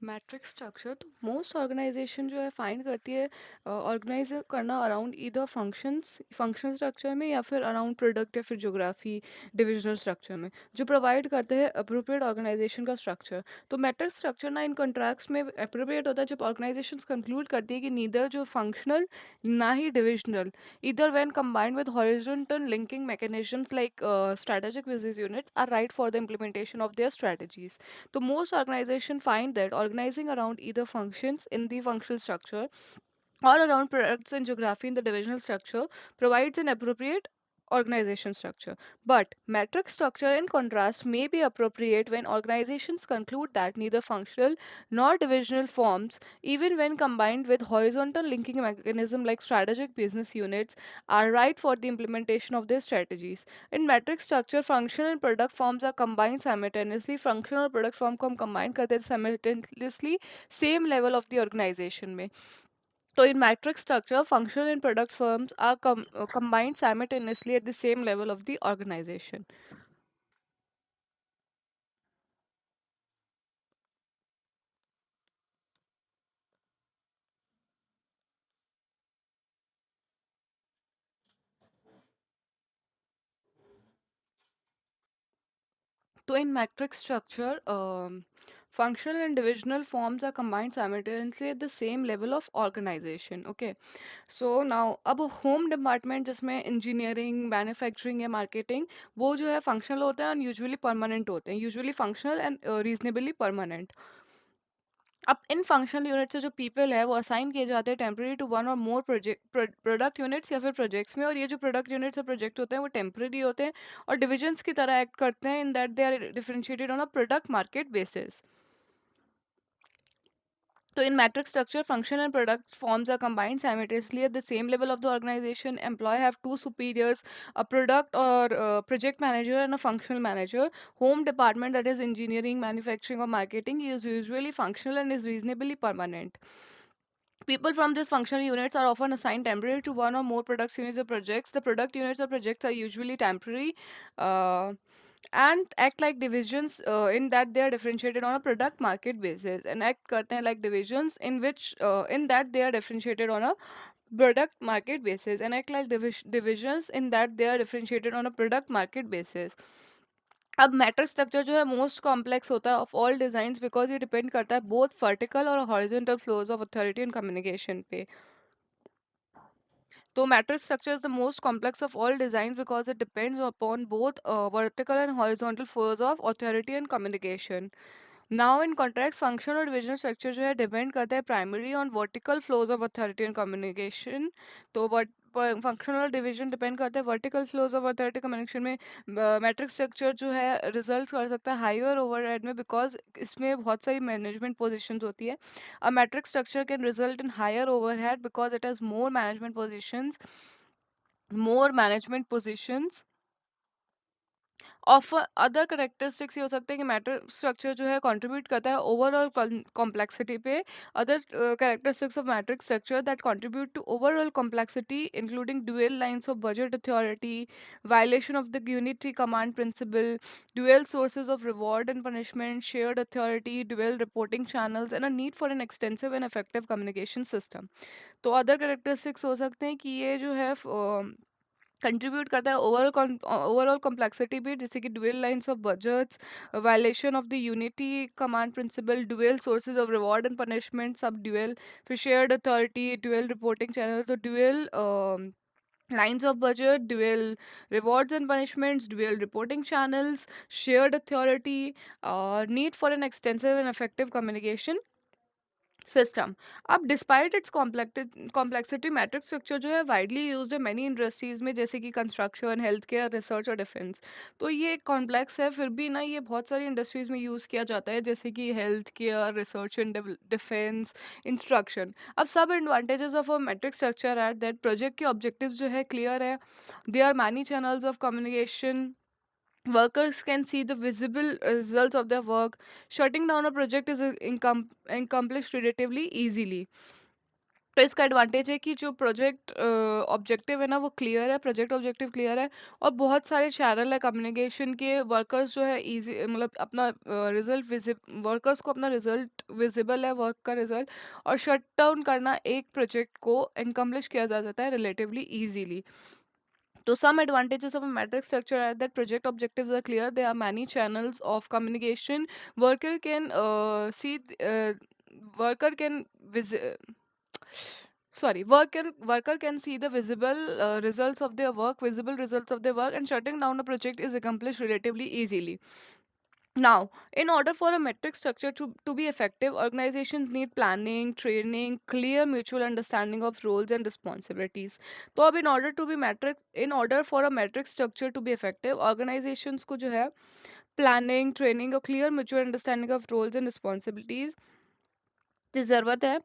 Matric structure तो most organisation जो है फाइंड करती है ऑर्गेनाइज करना अराउंड ईदर फंक्शन स्ट्रक्चर में या फिर अराउंड प्रोडक्ट या फिर ज्योग्राफी डिविजनल स्ट्रक्चर में जो प्रोवाइड करते हैं अप्रोप्रिएट ऑर्गेनाइजेशन का स्ट्रक्चर। तो मैट्रिक स्ट्रक्चर ना इन कॉन्ट्रैक्ट्स में अप्रोप्रिएट होता है जब ऑर्गेनाइजेशन कंक्लूड करती है कि नीदर जो फंक्शनल ना ही divisional either when combined with horizontal linking mechanisms like strategic business units are right for the implementation of their strategies. So most organizations find that organizing around either functions in the functional structure or around products and geography in the divisional structure provides an appropriate organization structure. But metric structure, in contrast, may be appropriate when organizations conclude that neither functional nor divisional forms, even when combined with horizontal linking mechanism like strategic business units, are right for the implementation of their strategies. In metric structure, functional and product forms are combined simultaneously. Functional और product form को हम combine करते हैं simultaneously same level of the organization में. So in matrix structure, functional and product firms are combined simultaneously at the same level of the organization. So in matrix structure, functional and divisional forms are combined simultaneously at the same level of organization. Okay. So now अब home department जिसमें engineering manufacturing या marketing वो जो है functional होते हैं और usually permanent होते हैं, usually functional and reasonably permanent. अब इन फंक्शनल यूनिट से जो पीपल है वो असाइन किए जाते हैं टेम्पररी टू वन और मोर प्रोडक्ट यूनिट्स या फिर प्रोजेक्ट्स में, और ये जो प्रोडक्ट यूनिट्स और प्रोजेक्ट होते हैं वो टेम्पररी होते हैं और डिविजन्स की तरह एक्ट करते हैं in that they are differentiated on a product market basis. So in matrix structure, function and product forms are combined simultaneously at the same level of the organization. Employee have two superiors, a product or project manager and a functional manager. Home department, that is engineering, manufacturing or marketing, is usually functional and is reasonably permanent. People from these functional units are often assigned temporarily to one or more product units or projects. The product units or projects are usually temporary uh, and act like divisions in that they are differentiated on a product market basis, and act karte hain like divisions in which in that they are differentiated on a product market basis, and act like divisions in that they are differentiated on a product market basis. अब matrix structure जो है most complex होता है of all designs because ये depend करता है both vertical और horizontal flows of authority and communication पे। तो matrix structure is the most complex of all design because it depends upon both vertical and horizontal flows of authority and communication. Now in contract function और divisional structure जो है depend करता है primary on vertical flows of authority and communication. तो functional division depend करता है vertical flows of authority communication में। Matrix structure जो है रिजल्ट कर सकता है हायर ओवरहेड में बिकॉज इसमें बहुत सारी मैनेजमेंट पोजीशंस होती है। A matrix structure can result in higher overhead because it has more management positions of other characteristics ये हो सकते हैं कि मैटर स्ट्रक्चर जो है कंट्रीब्यूट करता है ओवरऑल कॉम्प्लेक्सिटी पे। Other characteristics of matrix structure that contribute to overall complexity including dual lines of budget authority, violation of the unitary command principle, dual sources of reward and punishment, shared authority, dual reporting channels and a need for an extensive and effective communication system. तो other characteristics हो सकते हैं कि ये जो है contribute करता है ओवरऑल कॉम्प्लेक्सिटी भी, जैसे कि dual lines of budgets, violation of the unity command principle, dual sources of reward and punishment, सब ड्यूअल, फिर shared authority, dual reporting channel. तो dual lines of budget, dual rewards and punishments, dual reporting channels, shared authority, need for an extensive and effective communication system. अब despite its complexity matrix structure जो है widely used है many industries में, जैसे कि construction, health care, research और defence. तो ये कॉम्प्लेक्स है फिर भी ना ये बहुत सारी इंडस्ट्रीज में यूज़ किया जाता है, जैसे कि health care, research and defence, instruction. अब सब advantages of a matrix structure at that project के ऑब्जेक्टिव्स जो है क्लियर है, they are many channels of communication, workers can see the visible results of their work, shutting down a project is accomplished relatively easily. तो इसका advantage है कि जो project objective है ना वो क्लियर है, प्रोजेक्ट ऑब्जेक्टिव क्लियर है, और बहुत सारे चैनल है कम्युनिकेशन के, वर्कर्स जो है इजी मतलब अपना रिजल्ट विजिब वर्कर्स को अपना रिजल्ट विजिबल है, वर्क का रिजल्ट, और शट डाउन करना एक प्रोजेक्ट को इनकम्प्लिश किया जा सकता है relatively easily. So some advantages of a matrix structure are that project objectives are clear. There are many channels of communication. Worker can worker can visit. Sorry, worker can see the visible results of their work, visible results of their work, and shutting down a project is accomplished relatively easily. Now, in order for a metric structure to be effective, organizations need planning, training, clear mutual understanding of roles and responsibilities. तो अब in order for a metric structure to be effective, organizations को जो है planning, training और clear mutual understanding of roles and responsibilities की ज़रूरत है.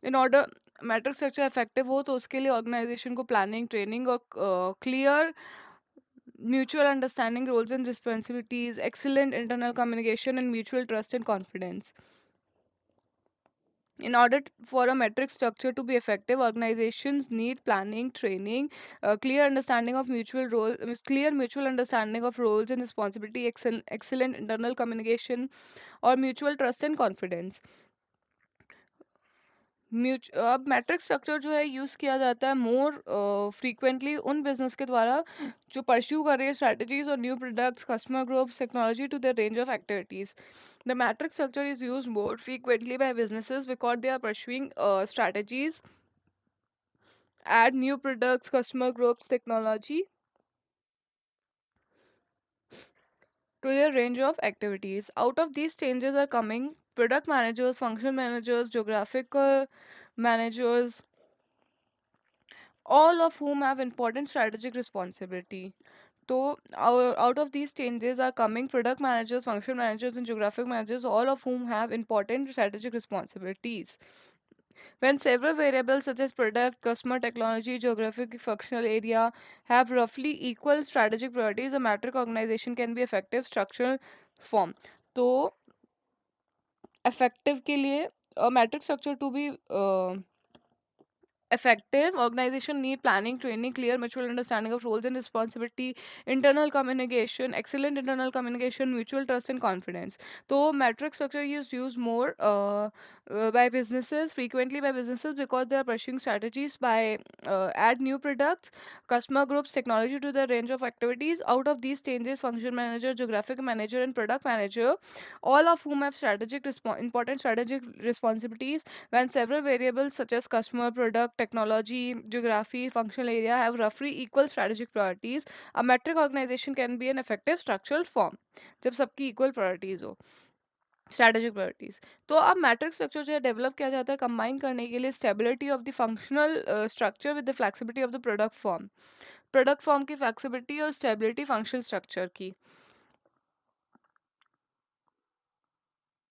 In order metric structure effective हो तो उसके लिए organization को planning, training और clear mutual understanding roles and responsibilities, excellent internal communication, and mutual trust and confidence. In order for a metric structure to be effective, organizations need planning, training, clear mutual understanding of roles and responsibility, excellent internal communication, or mutual trust and confidence. अब matrix structure जो है use किया जाता है more frequently उन business के द्वारा जो परस्यू कर रही है स्ट्रेटजीज और new products, customer groups, technology to the range of activities. The matrix structure is use more frequently by businesses because they are pursuing strategies, add new products, customer groups, technology to their range of activities. Out of these changes are coming product managers, function managers, geographical managers, all of whom have important strategic responsibility. So, out of these changes are coming product managers, function managers, and geographic managers, all of whom have important strategic responsibilities. When several variables such as product, customer, technology, geographic, functional area have roughly equal strategic priorities, a matrix organization can be effective structural form. तो effective के लिए matrix structure to be effective, organization need planning, training, clear mutual understanding of roles and responsibility, internal communication, excellent internal communication, mutual trust and confidence. So metric structure is used more by businesses, frequently by businesses, because they are pursuing strategies by add new products, customer groups, technology to the range of activities. Out of these changes, function manager, geographic manager, and product manager, all of whom have important strategic responsibilities. When several variables such as customer, product, technology, geography, functional area have roughly equal strategic priorities, a metric organization can be an effective structural form. जब सबकी equal priorities हो, strategic priorities. तो अब matrix structure जो है develop किया जाता है कंबाइन करने के लिए stability of the functional structure with the flexibility of the product form की फ्लेक्सिबिलिटी और स्टेबिलिटी फंक्शनल स्ट्रक्चर की.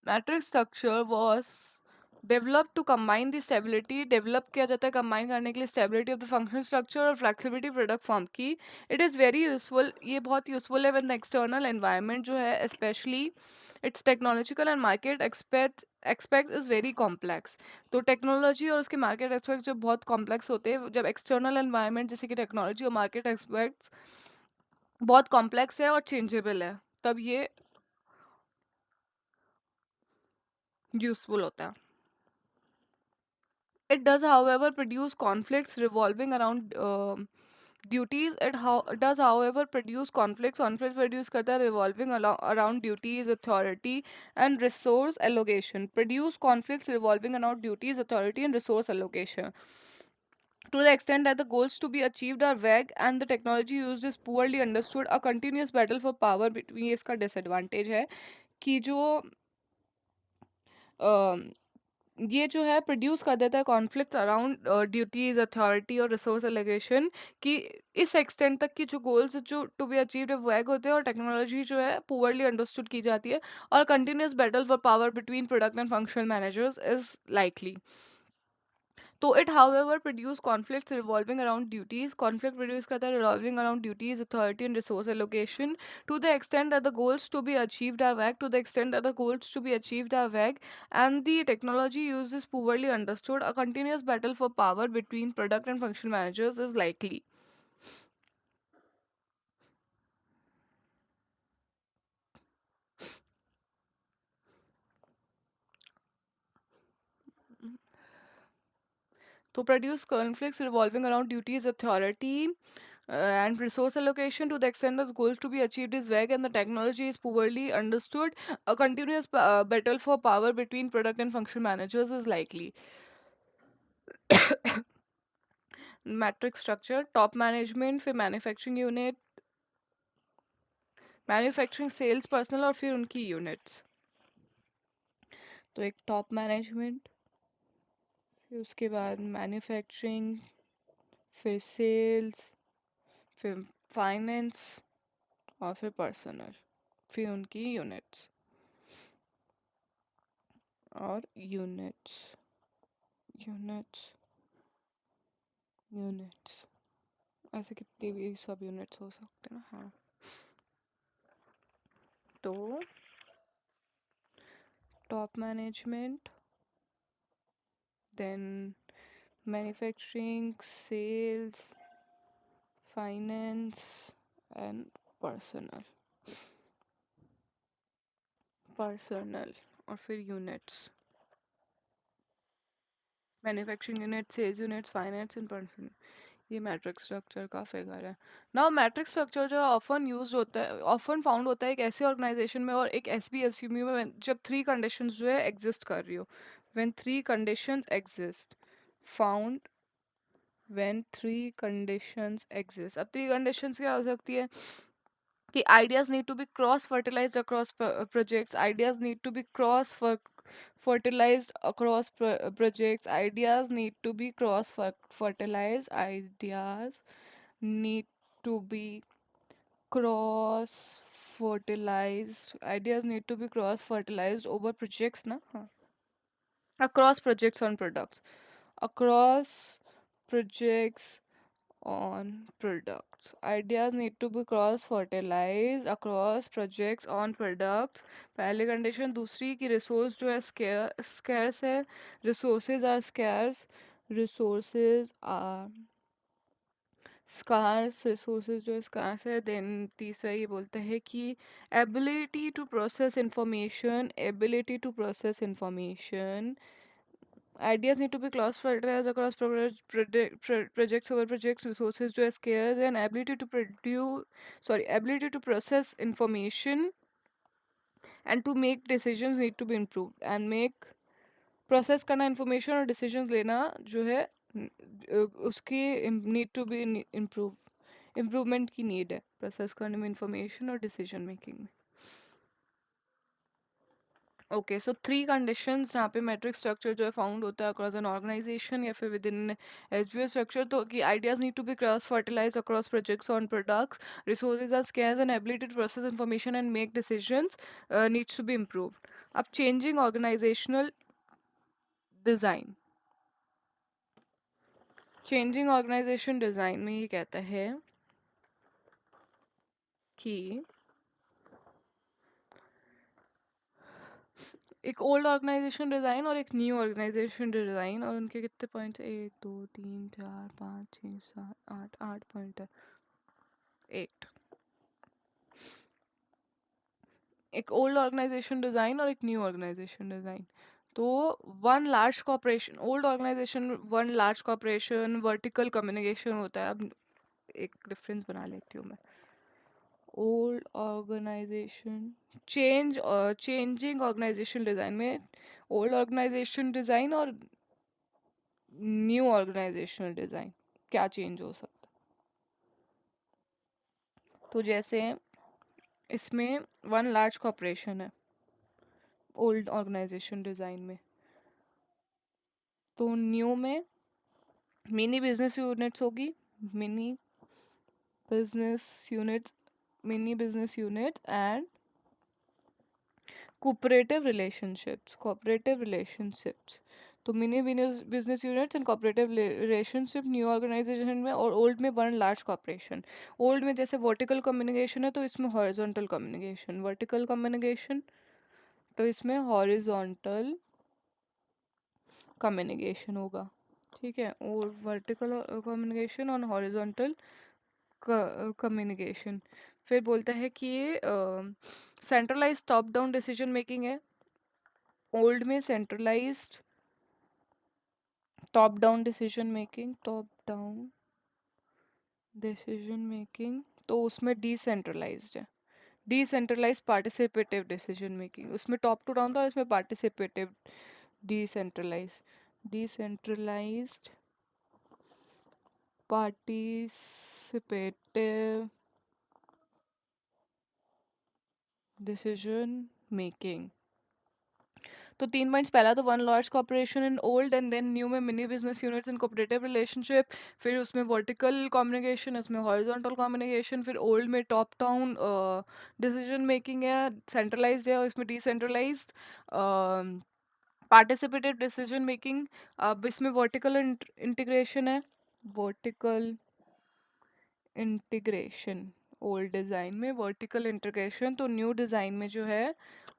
Matrix structure was develop to combine the stability, develop किया जाता है कंबाइन करने के लिए stability of the functional structure और फ्लेक्सिबिलिटी प्रोडक्ट फॉर्म की. इट इज़ वेरी यूजफुल, ये बहुत यूजफुल है व्हेन द एक्सटर्नल एनवायरनमेंट जो है specially it's technological and market expect is very complex. तो टेक्नोलॉजी और उसके मार्केट एक्सपेक्ट जब बहुत कॉम्प्लेक्स होते हैं, जब एक्सटर्नल एनवायरनमेंट जैसे कि टेक्नोलॉजी और मार्केट एक्सपेक्ट बहुत कॉम्प्लेक्स है और चेंजेबल है, तब ये यूजफुल होता है. It does, however, produce conflicts revolving around duties. Does, however, produce conflicts. Conflict produce करता है revolving around duties, authority, and resource allocation. Produce conflicts revolving around duties, authority, and resource allocation. To the extent that the goals to be achieved are vague and the technology used is poorly understood, a continuous battle for power between ये इसका disadvantage है कि जो ये जो है produce कर देता है कॉन्फ्लिक्ट अराउंड ड्यूटीज, अथॉरिटी और रिसोर्स एलोकेशन, कि इस एक्सटेंट तक की जो गोल्स जो टू बी अचीव्ड है वैग होते हैं और टेक्नोलॉजी जो है पुअरली अंडरस्टूड की जाती है, और continuous battle for power between product and functional managers is likely. तो it however produce conflicts revolving around duties. Conflict produce करता है revolving around duties, authority and resource allocation. To the extent that the goals to be achieved are vague, to the extent that the goals to be achieved are vague, and the technology used is poorly understood, a continuous battle for power between product and function managers is likely. To produce conflicts revolving around duties, authority, and resource allocation. To the extent that the goals to be achieved is vague and the technology is poorly understood, a continuous battle for power between product and function managers is likely. Matrix structure, top management फिर manufacturing unit, manufacturing sales personal और फिर उनकी units. तो एक top management, फिर उसके बाद manufacturing, फिर सेल्स, फिर फाइनेंस और फिर पर्सनल, फिर उनकी यूनिट्स और यूनिट्स, यूनिट्स, यूनिट्स, ऐसे कितने भी सब यूनिट्स हो सकते हैं ना. हाँ, तो top management, then manufacturing, sales, finance and personal, personal और फिर units, manufacturing unit, sales unit, finance and personal. ये मैट्रिक्स स्ट्रक्चर का फिगर है. नाउ मैट्रिक्स स्ट्रक्चर जो ऑफन यूज होता है, ऑफन फाउंड होता है एक ऐसे ऑर्गेनाइजेशन में और एक एस बी एस यू में जब थ्री कंडीशंस जो है एग्जिस्ट कर रही हो. When three conditions exist, found when three conditions exist. अब थ्री कंडीशंस क्या हो सकती है कि ideas need to be cross fertilized across projects, ideas need to be cross fertilized across projects, ideas need to be cross fertilized, ideas need to be cross fertilized, ideas need to be cross fertilized over projects na, हाँ. Across projects on products, across projects on products, ideas need to be cross fertilized across projects on products. पहली condition. दूसरी कि resource जो है scarce है, resources are scarce, resources are scarce, resources जो है scars है. देन तीसरा ये बोलता है कि ability to process information, ability to process information, ideas need to be cross fertilized across projects over projects, resources जो है scarce, and ability to produce, sorry, ability to process information and to make decisions need to be improved. And make process करना information और decisions लेना जो है उसकी need to be improve, improvement की need है process करने में information और decision making में. ओके, सो थ्री कंडीशंस जहाँ पे मैट्रिक स्ट्रक्चर जो है फाउंड होता है अक्रॉस एन ऑर्गेनाइजेशन या फिर within S B structure. तो कि ideas need to be cross fertilise across projects on products, resources are scarce and ability to process information and make decisions needs to be improved. अब changing organisational design, changing organisation design में ये कहता है कि एक old organisation design और एक new organisation design, और उनके कितने पॉइंट्स है, 1 2 3 4 5 6 7 8, 8 पॉइंट है. 8. एक ओल्ड ऑर्गेनाइजेशन डिज़ाइन और एक न्यू ऑर्गेनाइजेशन डिज़ाइन. तो one large corporation, old organisation one large corporation, vertical communication होता है. अब एक डिफरेंस बना लेती हूँ मैं. Old organisation, changing organisation design में ओल्ड ऑर्गेनाइजेशन डिज़ाइन और न्यू ऑर्गेनाइजेशनल डिज़ाइन क्या चेंज हो सकता है. तो जैसे इसमें वन लार्ज कॉर्पोरेशन है ओल्ड ऑर्गेनाइजेशन डिज़ाइन में, तो न्यू में मिनी बिजनेस यूनिट्स होगी, mini business units, mini business units and cooperative relationships, cooperative relationships. तो mini business units and cooperative relationship new organisation में और ओल्ड में वन लार्ज कॉर्पोरेशन। ओल्ड में जैसे वर्टिकल कम्युनिकेशन है तो इसमें हॉरिजॉन्टल कम्युनिकेशन, वर्टिकल कम्युनिकेशन तो इसमें हॉरिजॉन्टल कम्युनिकेशन होगा। ठीक है, और वर्टिकल कम्युनिकेशन और हॉरिजॉन्टल कम्युनिकेशन। फिर बोलता है कि ये centralise top down decision making है। ओल्ड में centralised top down decision making, top down decision making तो उसमें डिसेंट्रलाइज्ड है। डिसेंट्रलाइज पार्टिसिपेटिव डिसीजन मेकिंग, उसमें टॉप टू डाउन था, इसमें participative. Decentralise decentralised participative decision making. तो 3 पॉइंट्स, पहला तो one large corporation in old and then new में mini business units and cooperative relationship. फिर उसमें वर्टिकल कम्युनिकेशन, इसमें हॉरिजॉन्टल कम्युनिकेशन। फिर ओल्ड में टॉप डाउन डिसीजन मेकिंग है, सेंट्रलाइज्ड है, और इसमें डिसेंट्रलाइज्ड पार्टिसिपेटिव डिसीजन मेकिंग। अब इसमें वर्टिकल इंटीग्रेशन है, वर्टिकल इंटीग्रेशन ओल्ड डिज़ाइन में, वर्टिकल इंटीग्रेशन तो न्यू डिज़ाइन में जो है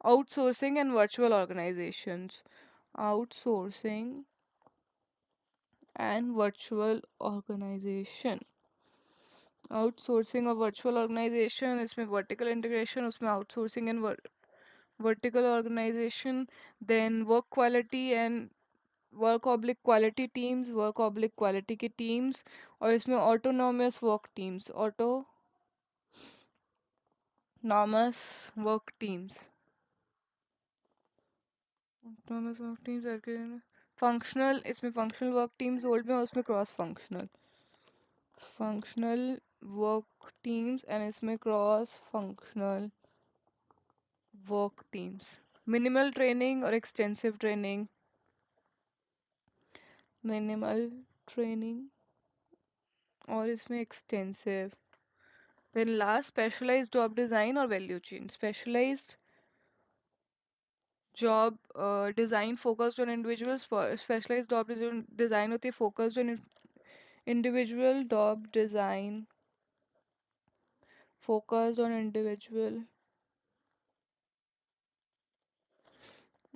outsourcing and virtual organisations, outsourcing and virtual organisation. Outsourcing और वर्चुअल ऑर्गेनाइजेशन, इसमें वर्टिकल इंटीग्रेशन, उसमें outsourcing and vertical organisation. Then work quality and work oblique quality teams, work oblique quality के teams, और इसमें autonomous work teams, autonomous work teams, autonomous work teams. Functional, इसमें functional work teams old में, उसमें cross functional, functional work teams and इसमें cross functional work teams. Minimal training और extensive training, minimal training और इसमें extensive. Then last specialised job design और value chain. Specialised job design focused on individuals, specialised job design होती है focused on individual, job design focused on individual,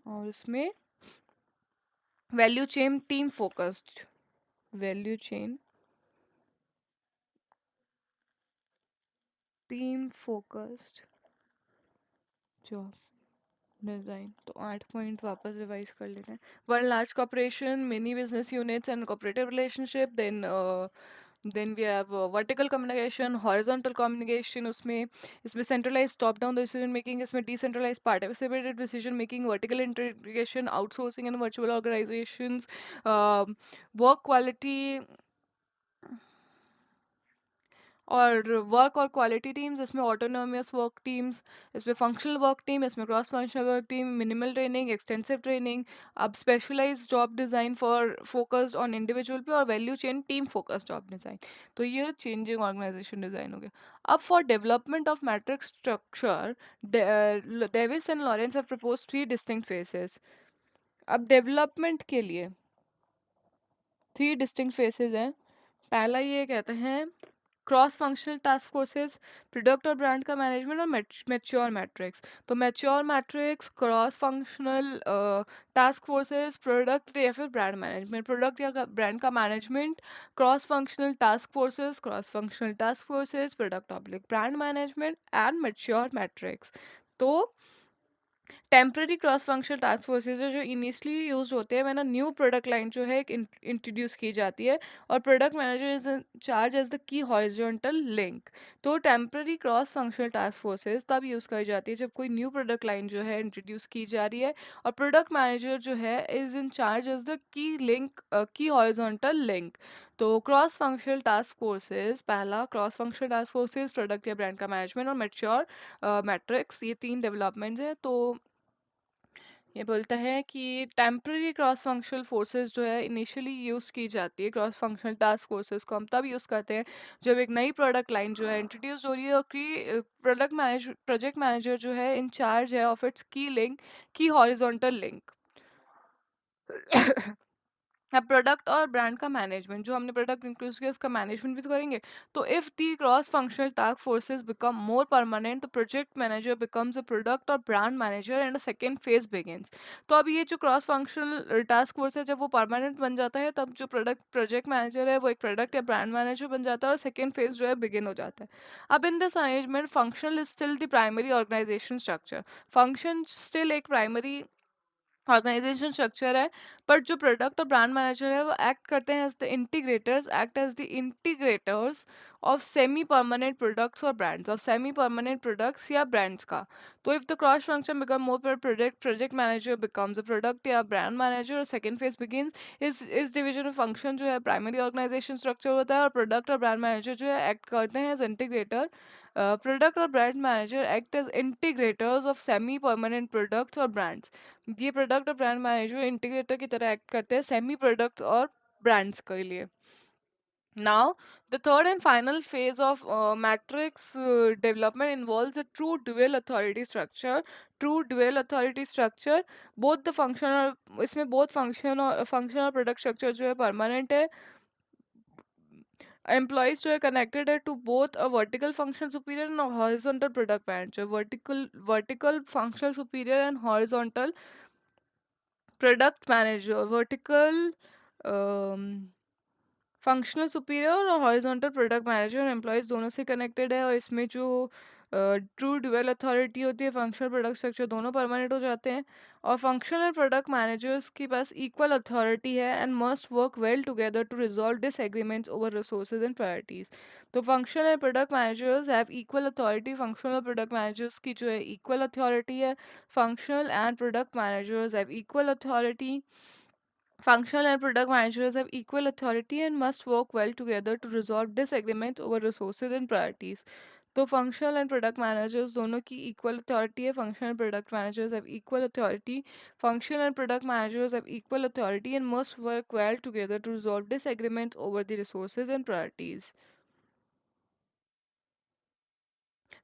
और इसमें value chain team focused, value chain team focused job design. तो 8 point वापस revise कर लेते हैं। One large corporation, mini business units and cooperative relationship. Then we have vertical communication, horizontal communication, उसमें इसमें centralise top down decision making, इसमें decentralise participated decision making, vertical integration, outsourcing and virtual organisations. Work quality और work और quality teams, इसमें autonomous work teams, इसमें functional work team, इसमें cross functional work team, minimal training, extensive training. अब specialised job design for focused on individual पे, और value chain team focused job design. तो ये चेंजिंग ऑर्गेनाइजेशन डिज़ाइन हो गया। अब for development of matrix structure, Davis and Lawrence have propose 3 distinct phases. अब development के लिए 3 डिस्टिंक्ट फेसेस हैं। पहला ये कहते हैं cross functional task forces, product और ब्रांड का मैनेजमेंट, और मैच्योर मैट्रिक्स। तो mature matrix, cross functional task forces, product या फिर ब्रांड मैनेजमेंट, प्रोडक्ट या ब्रांड का management, cross functional task forces, cross functional task forces, product oblique brand management and mature matrix. तो temporary cross functional task forces है जो initially use होते हैं मैंने न्यू प्रोडक्ट लाइन जो है इंट्रोड्यूस की जाती है, और product manager is in charge as the key horizontal link. तो temporary cross functional task forces तब यूज़ करी जाती है जब कोई न्यू प्रोडक्ट लाइन जो है इंट्रोड्यूस की जा रही है, और प्रोडक्ट मैनेजर जो है is in charge as the key link, key horizontal link. तो क्रॉस फंक्शनल टास्क फोर्सेज, पहला cross functional task forces, product या ब्रांड का मैनेजमेंट, और मैच्योर मैट्रिक्स, ये 3 डेवलपमेंट्स हैं। तो ये बोलता है कि टेम्पररी क्रॉस फंक्शनल फोर्सेस जो है इनिशियली यूज़ की जाती है, क्रॉस फंक्शनल टास्क फोर्सेस को हम तब यूज़ करते हैं जब एक नई प्रोडक्ट लाइन जो है इंट्रोड्यूस हो रही है, और की प्रोजेक्ट मैनेजर जो है इंचार्ज है ऑफ इट्स की लिंक, की हॉरिजॉन्टल लिंक। अब प्रोडक्ट और ब्रांड का मैनेजमेंट, जो हमने प्रोडक्ट इंक्लूड किया उसका मैनेजमेंट भी तो करेंगे। तो if the cross functional task forces become more permanent, the project manager becomes a product और brand manager and a second phase begins. तो अब ये जो क्रॉस फंक्शनल टास्क फोर्स है, जब वो परमानेंट बन जाता है, तब जो प्रोजेक्ट मैनेजर है वो एक प्रोडक्ट या ब्रांड मैनेजर बन जाता है और सेकेंड फेज जो है बिगिन हो जाता है। अब in this arrangement functional is still the primary organisation structure. Function still एक प्राइमरी ऑर्गेनाइजेशन स्ट्रक्चर है, बट जो प्रोडक्ट और ब्रांड मैनेजर है वो act as the integrators of semi permanent products और brands, of semi permanent products या brands का। तो if the cross function become more पर project manager becomes a product या ब्रांड मैनेजर और सेकंड फेज बिगिंस। इस डिवीजन में function जो है प्राइमरी ऑर्गेनाइजेशन स्ट्रक्चर होता है और प्रोडक्ट और ब्रांड मैनेजर जो है एक्ट करते हैं एज इंटीग्रेटर। प्रोडक्ट और brand manager act as integrators of semi permanent products और ब्रांड्स। ये प्रोडक्ट और ब्रांड मैनेजर इंटीग्रेटर की तरह एक्ट करते हैं सेमी प्रोडक्ट्स और ब्रांड्स के लिए। Now, the third and final phase of matrix development involves a true dual authority structure. True dual authority structure, both the functional, इसमें both functional product structure जो है permanent है। Employees जो है connected है to both a vertical functional superior and horizontal product manager. Vertical functional superior and horizontal product manager. Vertical functional superior और horizontal product manager employees दोनों से connected है, और इसमें जो ट्रू ड्यूअल अथॉरिटी होती है, फंक्शनल प्रोडक्ट स्ट्रक्चर दोनों परमानेंट हो जाते हैं। और फंक्शनल प्रोडक्ट मैनेजर्स के पास इक्वल अथॉरिटी है and must work well together to resolve disagreements over resources and priorities. तो functional and product managers have equal authority. Functional product managers की जो है इक्वल अथॉरिटी है। Functional and product managers have equal authority. Functional and product managers have equal authority and must work well together to resolve disagreements over resources and priorities. तो functional and product managers दोनों की equal authority है। Functional product managers have equal authority. Functional and product managers have equal authority and must work well together to resolve disagreements over the resources and priorities.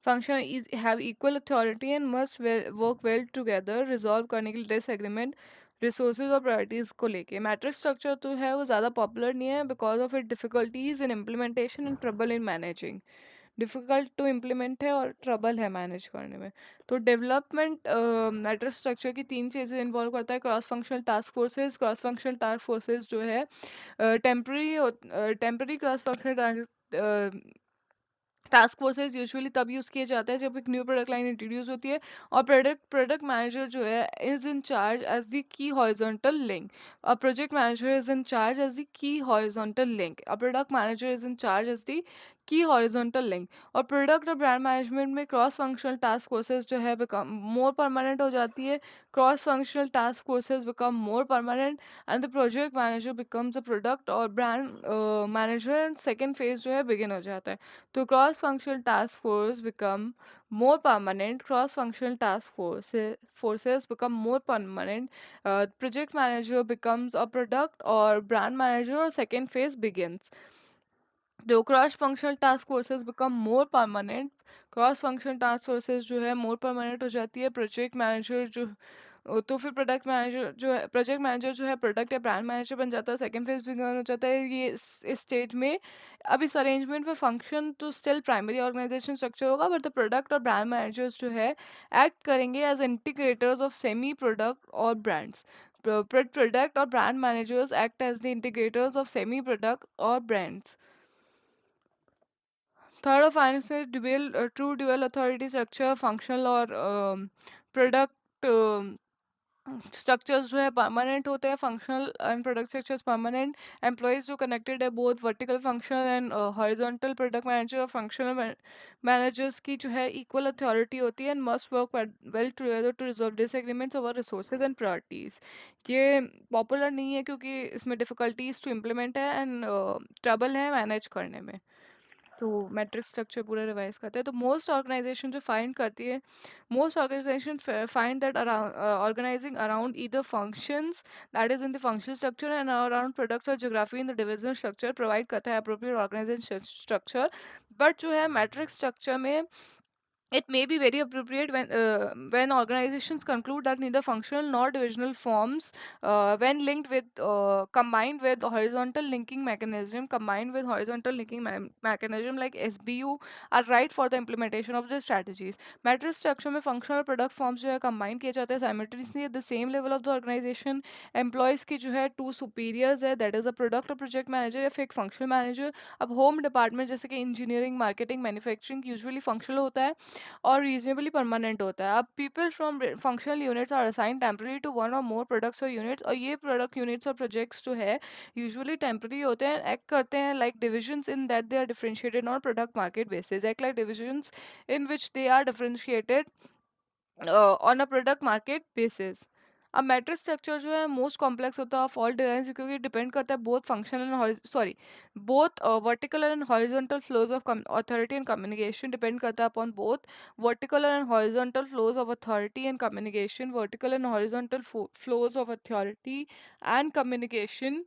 Function is have equal authority and must work well together resolve करने के लिए disagreement resources और priorities को लेके। Matrix structure तो है वो ज़्यादा पॉपुलर नहीं है because of it difficulties in implementation and trouble in managing. Difficult to implement है और ट्रबल है मैनेज करने में। तो डेवलपमेंट मैट्रिक्स स्ट्रक्चर की तीन चीज़ें इन्वॉल्व करता है। Cross functional task forces, cross functional task forces जो है temporary cross functional task forces usually तब यूज़ किए जाते हैं जब एक न्यू प्रोडक्ट लाइन इंट्रोड्यूस होती है और प्रोडक्ट मैनेजर जो है is in charge as the key horizontal link. A project manager is in charge as the key horizontal link. A product manager is in charge as the key horizontal link. और product और brand management में cross functional task forces जो है become more permanent हो जाती है। Cross functional task forces become more permanent and the project manager becomes a product और brand manager and second phase जो है बिगिन हो जाता है। तो cross-functional task force become more permanent. Cross-functional forces become more permanent. Project manager becomes a product or brand manager, or second phase begins. जो cross functional task forces become more permanent. Cross functional task forces जो है मोर permanent हो जाती है। Project manager जो तो फिर project manager जो है प्रोडक्ट या ब्रांड मैनेजर बन जाता है। सेकंड फेज बिगिन हो जाता है ये इस स्टेज में। अब इस अरेंजमेंट में फंक्शन तो स्टिल प्राइमरी ऑर्गेनाइजेशन स्ट्रक्चर होगा, बट द प्रोडक्ट और ब्रांड मैनेजर्स जो है एक्ट करेंगे as integrators of semi product और ब्रांड्स। प्रोडक्ट और brand managers act as the integrators of semi product और ब्रांड्स। थर्ड और फाइनल से true dual authority structure functional और प्रोडक्ट स्ट्रक्चर्स जो है परमानेंट होते हैं। Functional and product structures permanent. Employees जो कनेक्टेड है both vertical functional and horizontal product manager और फंक्शनल मैनेजर्स की जो है इक्वल अथॉरिटी होती है and must work well together to resolve disagreements over resources and priorities. ये पॉपुलर नहीं है क्योंकि इसमें डिफिकल्टीज टू इम्प्लीमेंट है एंड ट्रबल है मैनेज करने में। तो मैट्रिक्स स्ट्रक्चर पूरा रिवाइज करते हैं। तो मोस्ट ऑर्गेनाइजेशन जो फाइंड करती है, most organisation find that organising around either functions that is in the functional structure and around products और geography in the division structure provide करता है अप्रोप्रिएट ऑर्गेनाइजेशन स्ट्रक्चर। बट जो है मैट्रिक्स स्ट्रक्चर में It may be very appropriate when organizations conclude that neither functional nor divisional forms, when linked with combined with horizontal linking mechanism like SBU, are right for the implementation of the strategies. Matrix structure में functional product forms जो है combine किए जाते हैं simultaneously at the same level of the organization. Employees की जो है two superiors है, that is a product और project manager या फिर एक functional manager. अब home department जैसे कि engineering, marketing, manufacturing usually functional होता है और रीजनेबली परमानेंट होता है। अब people from functional units are assign temporary to one और मोर प्रोडक्ट्स और यूनिट्स, और ये प्रोडक्ट यूनिट्स और प्रोजेक्ट्स जो है यूजुअली टेम्पररी होते हैं, एक्ट करते हैं like divisions in that they are differentiated on product market basis, act like divisions in which they are differentiated on a product market basis. अब मैट्रिक्स स्ट्रक्चर जो है मोस्ट कॉम्प्लेक्स होता है of all design, क्योंकि depend करता है both functional and sorry both vertical and horizontal flows of authority and communication, depend करता है upon both vertical and horizontal flows of authority and communication, vertical and horizontal flows of authority and communication.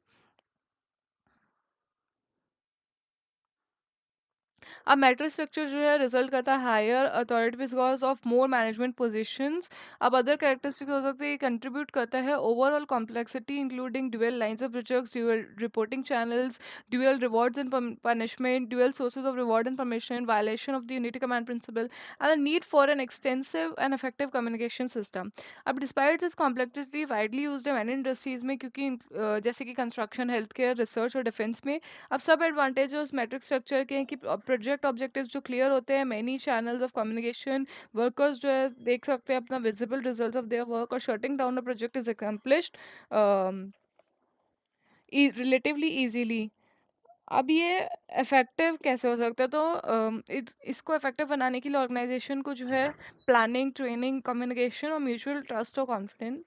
अब matrix structure जो है result करता है higher authority because of more management positions. अब other characteristic हो सकते हैं, कंट्रीब्यूट करता है overall complexity including dual lines of projects, dual reporting channels, dual rewards and punishment, dual sources of reward and permission, violation of the unity command principle and need for an extensive and effective communication system. अब despite this complexity widely used है many industries में, क्योंकि जैसे कि construction, health care, research और defence में। अब सब एडवांटेज उस मैट्रिक स्ट्रक्चर के हैं कि प्रोजेक्ट ऑब्जेक्टिव्स जो क्लियर होते हैं, many channels of communication, workers जो है देख सकते हैं अपना visible results of their work, और shutting down the project is accomplished relatively easily. अब ये इफेक्टिव कैसे हो सकता है, तो इसको इफेक्टिव बनाने के लिए ऑर्गेनाइजेशन को जो है प्लानिंग, ट्रेनिंग, कम्युनिकेशन और म्यूचुअल ट्रस्ट और कॉन्फिडेंस,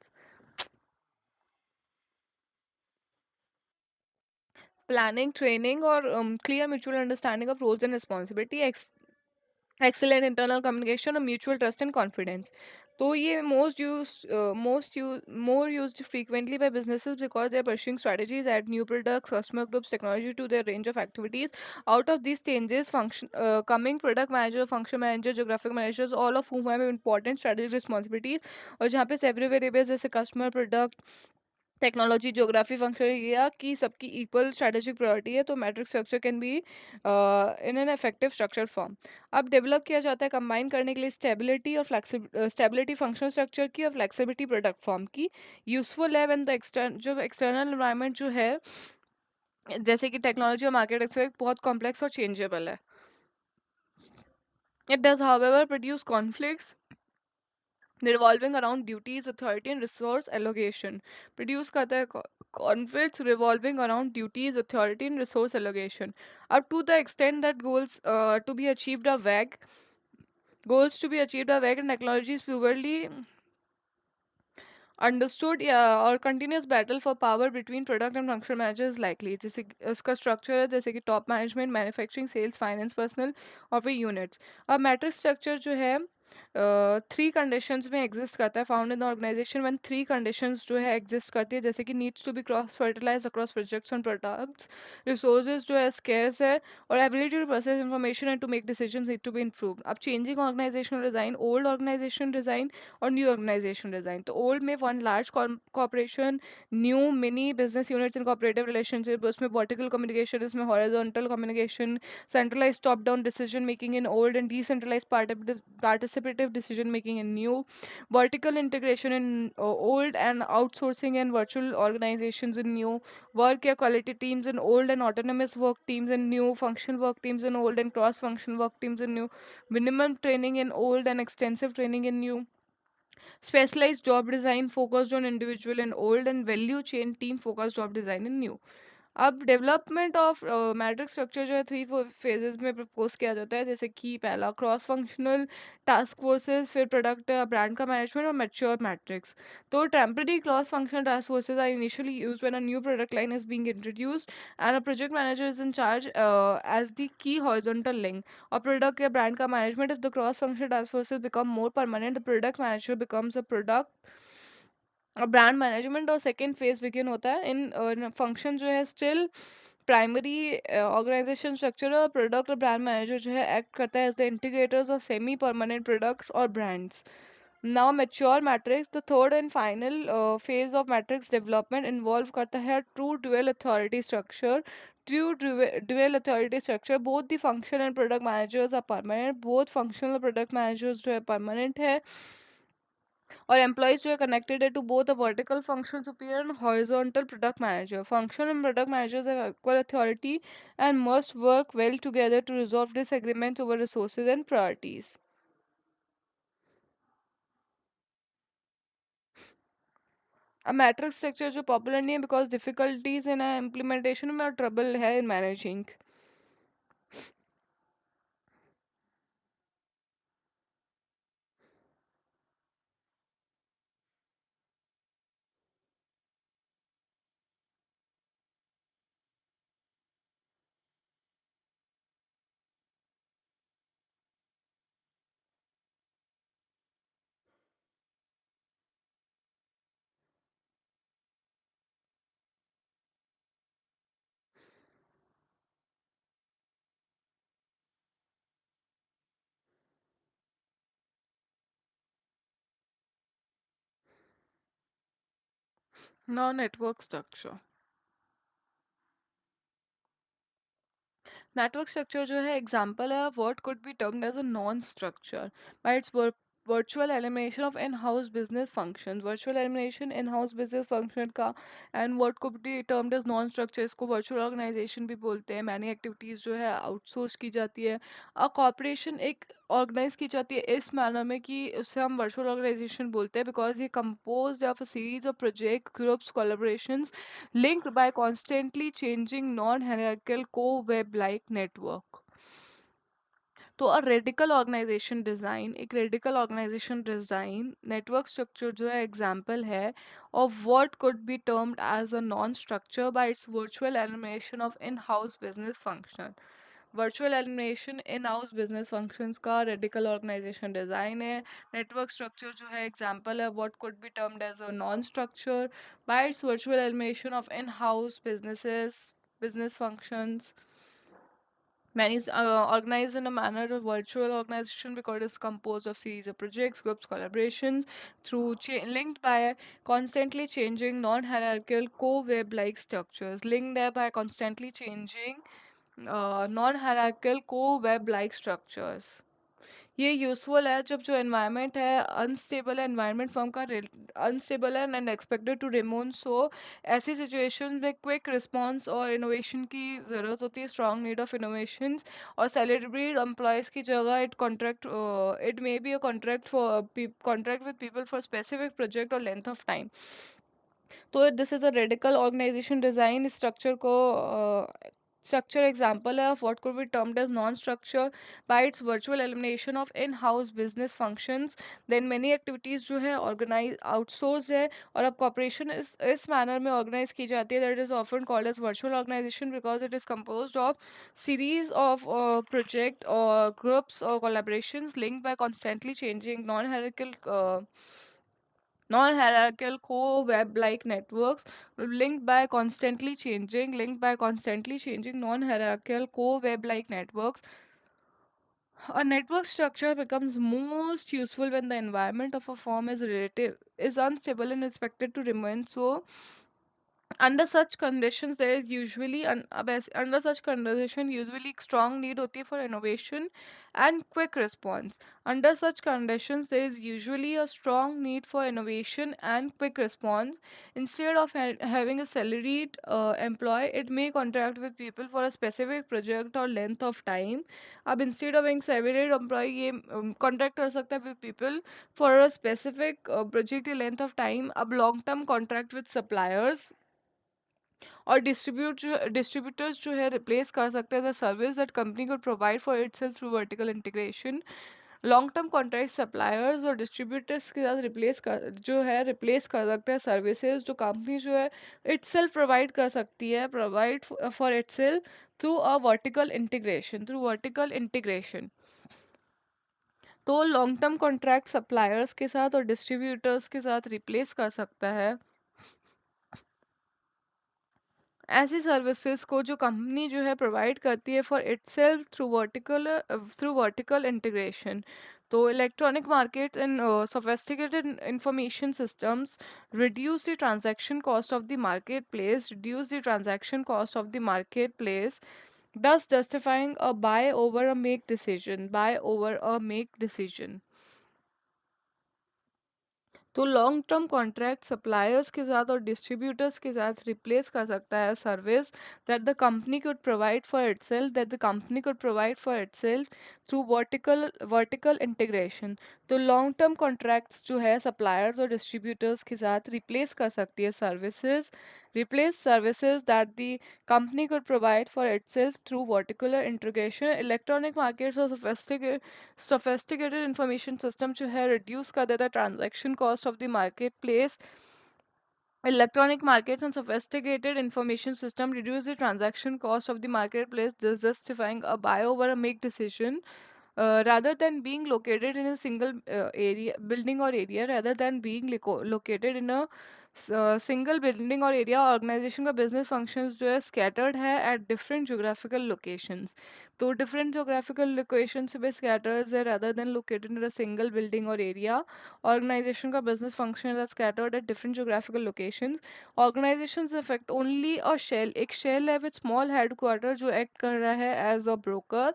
प्लानिंग, ट्रेनिंग और clear mutual understanding of roles and responsibility, excellent internal communication और म्यूचुअल ट्रस्ट एंड कॉन्फिडेंस। तो ये more used frequently by businesses because they are pursuing strategies at new products, customer groups, technology to their range of activities. Out of these changes, function coming product manager, function manager, geographic managers, all of whom have important strategic responsibilities, और जहाँ पे several variables जैसे customer, product, technology, geography, function area की सबकी equal strategic priority है, तो matrix structure can be in an effective structure form. अब develop किया जाता है कंबाइन करने के लिए स्टेबिलिटी और स्टेबिलिटी फंक्शनल स्ट्रक्चर की और फ्लेक्सिबिलिटी प्रोडक्ट फॉर्म की। यूजफुल है व्हेन द जो एक्सटर्नल एनवायरनमेंट जो है जैसे कि टेक्नोलॉजी और मार्केट एक्सपेक्ट बहुत कॉम्प्लेक्स और चेंजेबल है। It does however produce conflicts revolving around duties, authority and resource allocation. Produce करता है conflicts revolving around duties, authority and resource allocation. Up to the extent that goals to be achieved are vague and technology is purely understood या और continuous battle for power between product and functional managers likely, जैसे उसका structure है जैसे कि top management, manufacturing, sales, finance, personal और फिर units. अब मैट्रिक्स स्ट्रक्चर जो है थ्री कंडीशंस में एग्जिस्ट करता है, found in the organisation when three conditions जो है एग्जिस्ट करती है, जैसे कि needs to be cross fertilise across projects and products, resources जो है स्केर्स है, और ability to process information and to make decisions need to be improve. अब changing organisational design, old organisation design और न्यू ऑर्गेनाइजेशन डिजाइन। तो old में one large corporation, new mini business units in cooperative relationship, उसमें vertical communication, इसमें horizontal communication, centralised top down decision making in old and decentralised participative decision making in new, vertical integration in old and outsourcing and virtual organizations in new, work या quality teams in old and autonomous work teams in new, functional work teams in old and cross functional work teams in new, minimum training in old and extensive training in new, specialized job design focused on individual and old, and value chain team focused job design in new। अब development of matrix structure जो है three phases में propose किया जाता है, जैसे कि पहला क्रॉस फंक्शनल टास्क फोर्सेस, फिर प्रोडक्ट ब्रांड का मैनेजमेंट और मैच्योर मैट्रिक्स। तो temporary cross functional task forces are initially used when a new product line is being introduced and a project manager is in charge as the key horizontal link. और product या brand का management, if the cross functional task forces become more permanent, the product manager becomes a product brand management, और second phase begin होता है in function जो है still primary organisation structure और product और ब्रांड मैनेजर जो है एक्ट करता है as the integrators of semi permanent products और brands. Now mature matrix, the third and final phase of matrix development involve करता है true dual authority structure. True dual authority structure, both the function and product managers are permanent. Both functional product managers जो है permanent है, और employees जो है connected है to both a vertical function superior and horizontal product manager. Function and product managers have equal authority and must work well together to resolve disagreements over resources and priorities. अब matrix structure जो popular नहीं है because difficulties in implementation में और trouble है in managing. Now network structure. Network structure जो है example है what could be termed as a non structure by its virtual elimination of in-house business functions. Virtual elimination in-house business function का and what could be termed as non-structure, इसको virtual organization भी बोलते हैं. Many activities जो है outsource की जाती है. अ कॉर्पोरेशन एक ऑर्गेनाइज की जाती है इस मैनर में कि उसे हम वर्चुअल ऑर्गेनाइजेशन बोलते हैं बिकॉज ये compose of a series of project groups collaborations linked by constantly changing non-hierarchical co-web like network. तो अ रेडिकल ऑर्गेनाइजेशन डिज़ाइन, एक radical organisation design network structure जो है एग्जांपल है of what could be termed as a non structure by its virtual elimination of in house business function. Virtual elimination in house business functions का radical organisation design है. Network structure जो है example है what could be termed as a non structure by its virtual elimination of in house business functions. Many organized in a manner of virtual organization because it is composed of series of projects, groups, collaborations through linked by constantly changing non-hierarchical co-web-like structures. Linked there by constantly changing non-hierarchical co-web-like structures. ये useful है जब जो environment है unstable है, environment firm का unstable है and expected to remain सो. ऐसी situation में क्विक रिस्पॉन्स और इनोवेशन की ज़रूरत होती है, स्ट्रॉन्ग नीड ऑफ इनोवेशन. और सैलरीड एम्प्लॉयज़ की जगह it may be a contract for contract with people for specific project और लेंथ ऑफ टाइम. तो this is a radical organisation design. Structure को structure example of what could be termed as non-structure by its virtual elimination of in-house business functions. Then many activities जो है organize outsourced है और अब corporation इस manner में organize की जाती है that is often called as virtual organization because it is composed of series of project or groups or collaborations linked by constantly changing non-hierarchical co-web-like networks linked by constantly changing non-hierarchical co-web-like networks. A network structure becomes most useful when the environment of a firm is unstable and expected to remain so. Under such conditions there is usually under such condition usually strong need होती है for innovation and quick response. Under such conditions there is usually a strong need for innovation and quick response. Instead of having a salaried employee, it may contract with people for a specific project or length of time. अब instead of having salaried employee ये contract कर सकता है with people for a specific project या length of time. अब long term contract with suppliers और distributors जो है रिप्लेस कर सकते हैं the service that company could provide for itself through vertical integration. Long term contract suppliers और distributors के साथ रिप्लेस कर सकते हैं सर्विसेज जो कंपनी जो है itself प्रोवाइड कर सकती है provide for itself through vertical integration. तो लॉन्ग टर्म कॉन्ट्रैक्ट सप्लायर्स के साथ और डिस्ट्रीब्यूटर्स के साथ रिप्लेस कर सकता है ऐसी सर्विसेज को जो कंपनी जो है प्रोवाइड करती है for itself through vertical integration. तो electronic markets and sophisticated information systems reduce the transaction cost of the marketplace, reduce the transaction cost of the marketplace, thus justifying a buy over a make decision। तो long term contract suppliers के साथ और distributors के साथ replace कर सकता है service that the company could provide for itself through vertical integration. तो लॉन्ग टर्म कॉन्ट्रैक्ट्स जो है सप्लायर्स और डिस्ट्रीब्यूटर्स के साथ replace services that the company could provide for itself through vertical integration। Electronic markets और sophisticated information system जो है reduce कर देता है transaction cost of the marketplace। Electronic markets and sophisticated information system reduce the transaction cost of the marketplace, thus justifying a buy over a make decision, rather than being located in a single area, building or area, rather than being located in a single building or area। Organisation का business functions जो है scattered है at different geographical locations. तो different geographical locations पे scatters है rather than located in a single building or area। Organization का business function is scattered at different geographical locations। Organizations affect only a shell, एक shell है with small headquarter जो act कर रहा है as a broker।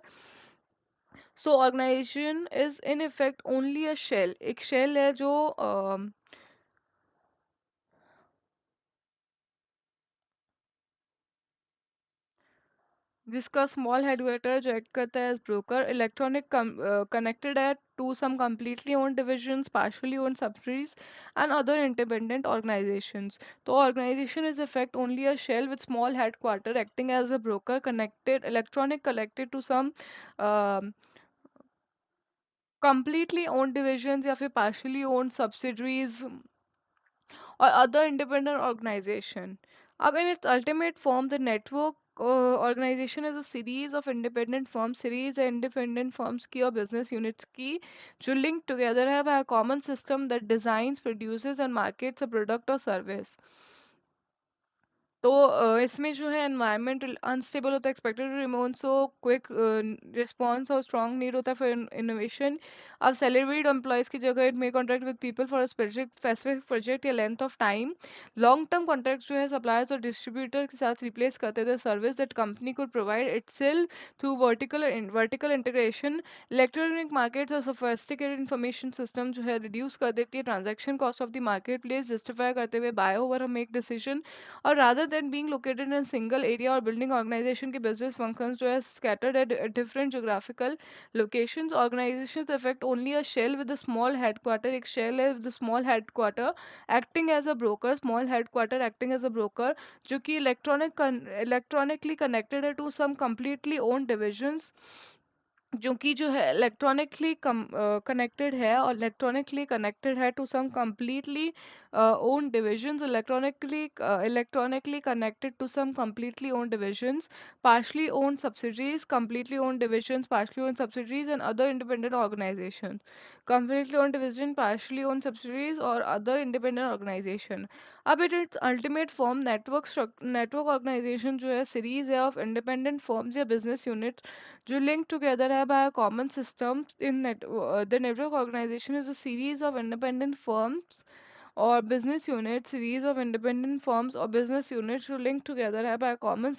So organization is in effect only a shell, एक shell है जो जिसका स्मॉल हेडक्वार्टर जो एक्ट करता है एज ब्रोकर। इलेक्ट्रॉनिक कनेक्टेड है to some completely owned divisions, partially owned subsidiaries and other independent organizations। तो organization is effect only a shell with small headquarter acting as a broker, connected electronic connected to some um completely owned divisions या फिर partially owned subsidiaries or other independent organization। अब in its ultimate form, the network organization is a series of independent firms, series है independent firms की और business units की जो linked together है by a common system that designs, produces and markets a product or service। तो इसमें जो है एनवायरनमेंट अनस्टेबल होता है, expected to remain so quick response और स्ट्रॉन्ग नीड होता है फिर इनोवेशन। अब सैलरीड एम्प्लॉयज़ की जगह it may contract with people for specific project या length of time. Long term contract जो है सप्लायर्स और डिस्ट्रीब्यूटर के साथ रिप्लेस करते थे सर्विस दैट कंपनी को provide itself through vertical integration. Electronic markets और सोफिस्टिकेटेड इन्फॉर्मेशन सिस्टम जो है रिड्यूस कर देती है transaction cost of the market place, justify करते हुए बाय ओवर मेक डिसीजन। और rather than being located in a single area और building organization के business functions जो है scattered at different geographical locations। Organizations affect only a shell with a small headquarter, एक shell है with a small headquarter acting as a broker, small headquarter acting as a broker, जो कि electronically connected है to some completely owned divisions, जो कि जो है electronically connected है और इलेक्ट्रॉनिकली कनेक्टेड है to some completely owned divisions, electronically connected to some completely owned divisions, partially owned subsidiaries, completely owned divisions, partially owned subsidiaries and other independent organizations। completely owned division, partially owned subsidiaries और other independent organization। अब its ultimate form network organization जो है series है of independent firms या business unit जो link together है by a common system. The network organisation is a series of independent firms or business units, series of independent firms or business units to link together है by a common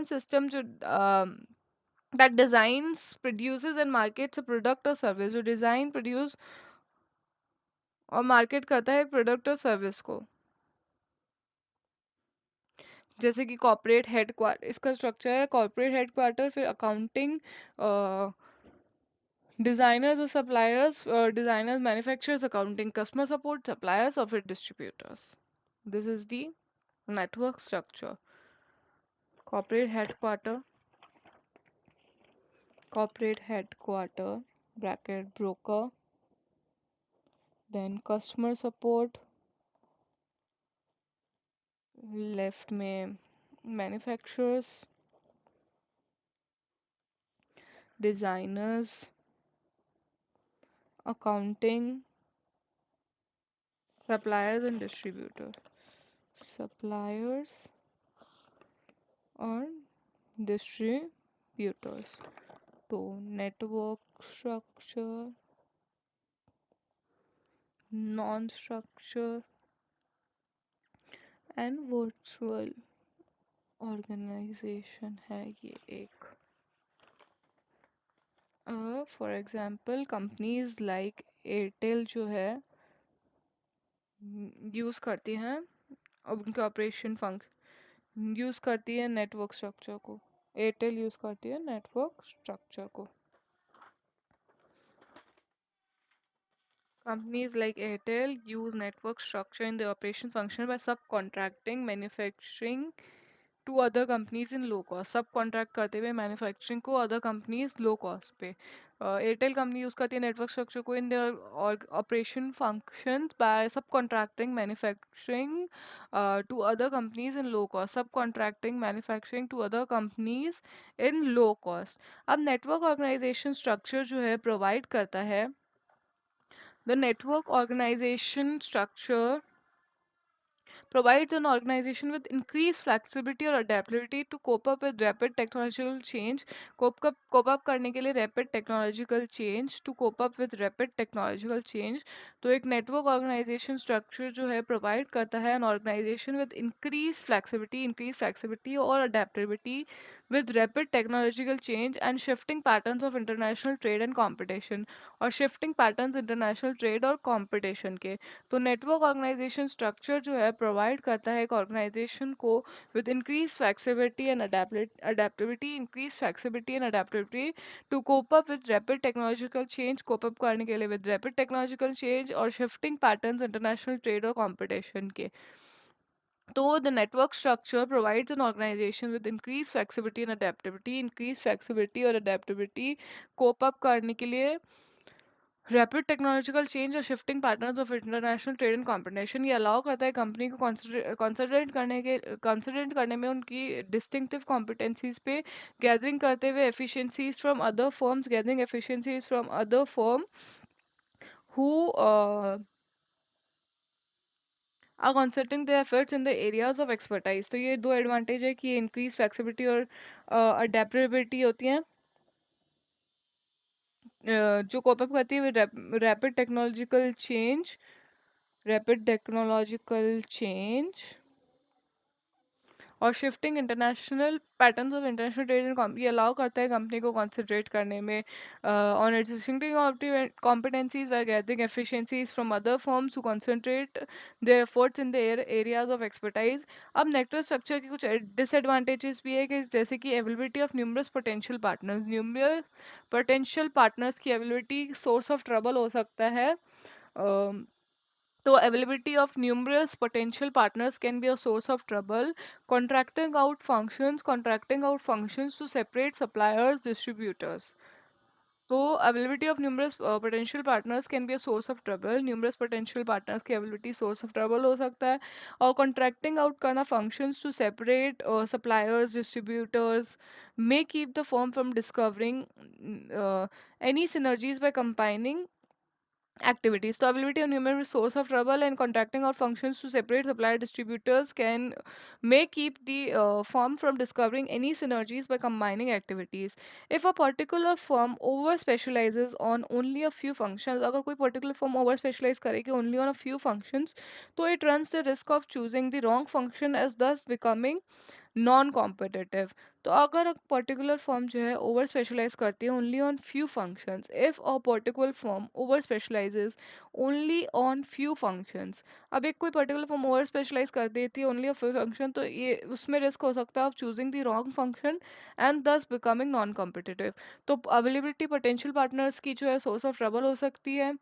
system जो that designs, produces and markets a product or service, जो design, produce और market करता है एक product और service को। जैसे कि कॉर्पोरेट हेडक्वार्टर, इसका स्ट्रक्चर है कॉर्पोरेट हेडक्वार्टर, फिर अकाउंटिंग, डिज़ाइनर्स और suppliers, designers manufacturers, accounting, customer support, suppliers और फिर distributors. This is the network structure। corporate headquarter corporate headquarter bracket broker, then customer support, left में manufacturers, designers, accounting, suppliers and distributor। suppliers और distributors. तो network structure, non structure and virtual organisation है ये एक। For example companies like Airtel जो है use करती हैं, अब उनके ऑपरेशन फंक्शन यूज़ करती है नेटवर्क स्ट्रक्चर को। एयरटेल यूज़ करती है नेटवर्क स्ट्रक्चर को। Companies like Airtel use network structure in the operation function by subcontracting manufacturing to other companies in low cost। Sub contract करते हुए मैन्युफैक्चरिंग को other companies low cost पे। Airtel company use करती है network structure को in their operation function by sub contracting manufacturing to other companies in low cost. Sub contracting manufacturing to other companies in low cost. अब network organisation structure जो है provide करता है, the network organization structure provides an organization with increased flexibility or adaptability to cope up with rapid technological change। cope up करने के लिए rapid technological change, to cope up with rapid technological change। तो एक network organization structure जो है provide करता है an organization with increased flexibility or adaptability with rapid technological change and shifting patterns of international trade and competition, और shifting patterns international trade और competition के। तो नेटवर्क ऑर्गेनाइजेशन स्ट्रक्चर जो है प्रोवाइड करता है एक ऑर्गेनाइजेशन को with increase flexibility and adaptivity, increase flexibility and adaptivity to cope up with rapid technological change, cope up करने के लिए विद रैपिड टेक्नोलॉजिकल चेंज और शिफ्टिंग पैटर्न्स इंटरनेशनल ट्रेड और कंपटीशन के। तो the network structure provides an organisation with increase flexibility और adaptivity cope up करने के लिए रैपिड टेक्नोलॉजिकल चेंज और shifting patterns of international trade and competition. ये अलाउ करता है कंपनी को कंसंट्रेट करने में उनकी डिस्टिंक्टिव कॉम्पिटेंसीज पे, gathering efficiencies from other firm who are consulting the efforts in the areas of expertise. तो ये दो एडवांटेज है कि इंक्रीज फ्लेक्सिबिलिटी और अडेप्टेबिलिटी होती है जो कोप अप करती है रैपिड टेक्नोलॉजिकल चेंज और shifting international patterns of international trade and ये अलाउ करता है कंपनी को कॉन्सेंट्रेट करने में on existing competencies by gathering efficiencies from other firms to concentrate their efforts in their areas of expertise. अब network structure की कुछ डिसएडवांटेजेस भी है कि जैसे कि availability of numerous potential partners की अवेलेबिलिटी सोर्स ऑफ ट्रबल हो सकता है। तो availability of numerous potential partners can be a source of trouble। Contracting out functions to separate suppliers, distributors। तो availability of numerous potential partners can be a source of trouble। numerous potential partners की availability source of trouble हो सकता है। और contracting out करना functions to separate suppliers, distributors may keep the firm from discovering any synergies by combining activities। So availability of numerous source of trouble and contracting out functions to separate supplier distributors can may keep the firm from discovering any synergies by combining activities। If a particular firm over specializes on only a few functions, अगर कोई particular firm over specialize करेगी only on a few functions, तो it runs the risk of choosing the wrong function as thus becoming non competitive. तो अगर एक particular firm जो है over specialise करती है only on few functions, if a particular firm over specialises only on few functions, अब एक कोई पर्टिकुलर फर्म ओवर स्पेशलाइज कर देती है ओनली ऑफ फ्यू फंक्शन, तो ये उसमें रिस्क हो सकता है of choosing the wrong function and दस बिकमिंग नॉन कॉम्पिटिटिव। तो अवेलेबिलिटी पोटेंशियल पार्टनर्स की जो है सोर्स ऑफ ट्रबल हो सकती है।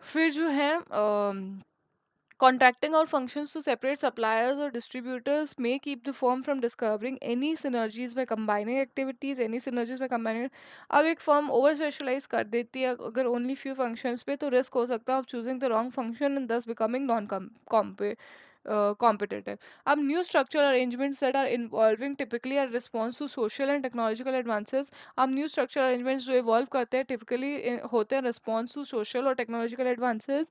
फिर जो है contracting out functions to separate suppliers or distributors may keep the firm from discovering any synergies by combining activities, any synergies by combining। अब एक firm over specialize कर देती है अगर only few functions पे, तो risk हो सकता है of choosing the wrong function and thus becoming non competitive। अब new structural arrangements that are involving typically are response to social and technological advances। अब new structural arrangements जो evolve करते हैं typically होते हैं response to social और technological advances।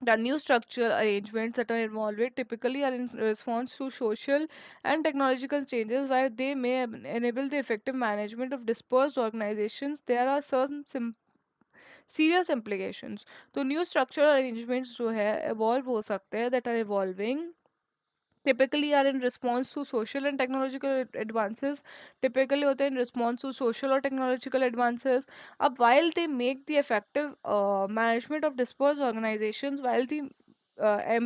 The new structural arrangements that are involved typically are in response to social and technological changes. While they may enable the effective management of dispersed organizations, there are some serious implications. तो new structural arrangements जो है evolve हो सकते हैं, that are evolving typically are in response to social and technological advances, typically होते हैं in response to social or technological advances. अब while they make the effective management of dispersed organizations, while the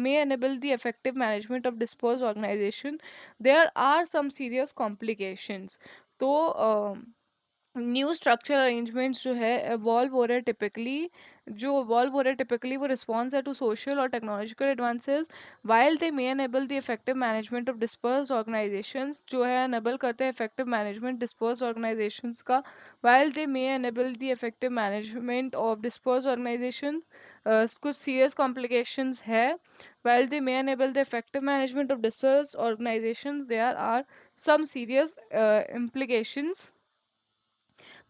may enable the effective management of dispersed organization, there are some serious complications. तो new structure arrangements जो है evolve हो रहे हैं typically, जो evolve हो रहे हैं typically वो response है to social or technological advances. While they may enable the effective management of dispersed organizations, जो है enable करते हैं effective management dispersed organizations का. While they may enable the effective management of dispersed organizations, कुछ serious complications है. While they may enable the effective management of dispersed organizations, there are some serious implications.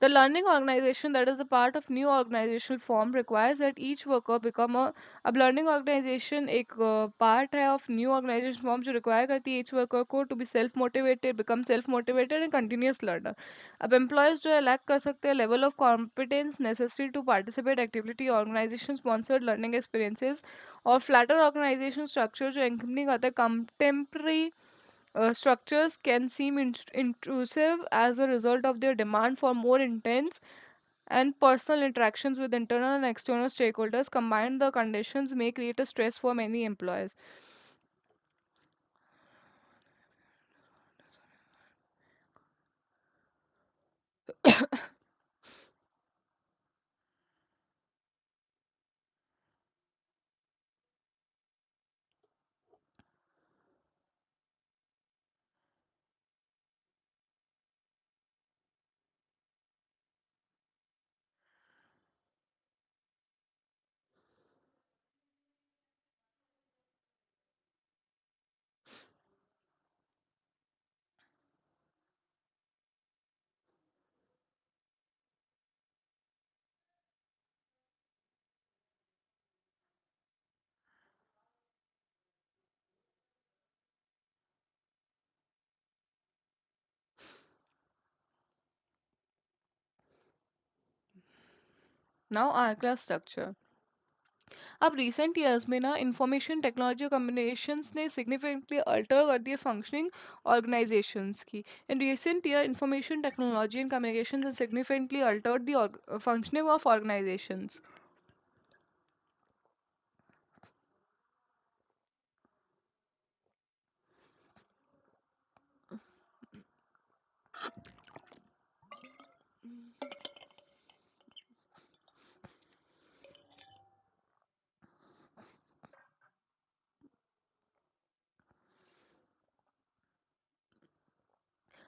The learning organization that is a part of new organizational form requires that each worker become a. अब learning organization एक part है of new organization form जो require करती है each worker को to be self motivated, become self motivated and continuous learner. अब employees जो है lack कर सकते हैं level of competence necessary to participate activity organization sponsored learning experiences, और flatter organization structure जो accompany करता है contemporary structures can seem intrusive as a result of their demand for more intense and personal interactions with internal and external stakeholders. Combined, the conditions may create a stress for many employees. Now, our class structure. अब recent years में ना information technology combinations ने significantly alter कर दिए functioning organisations की. In recent year information technology and communication significantly Altered the functioning of organisations.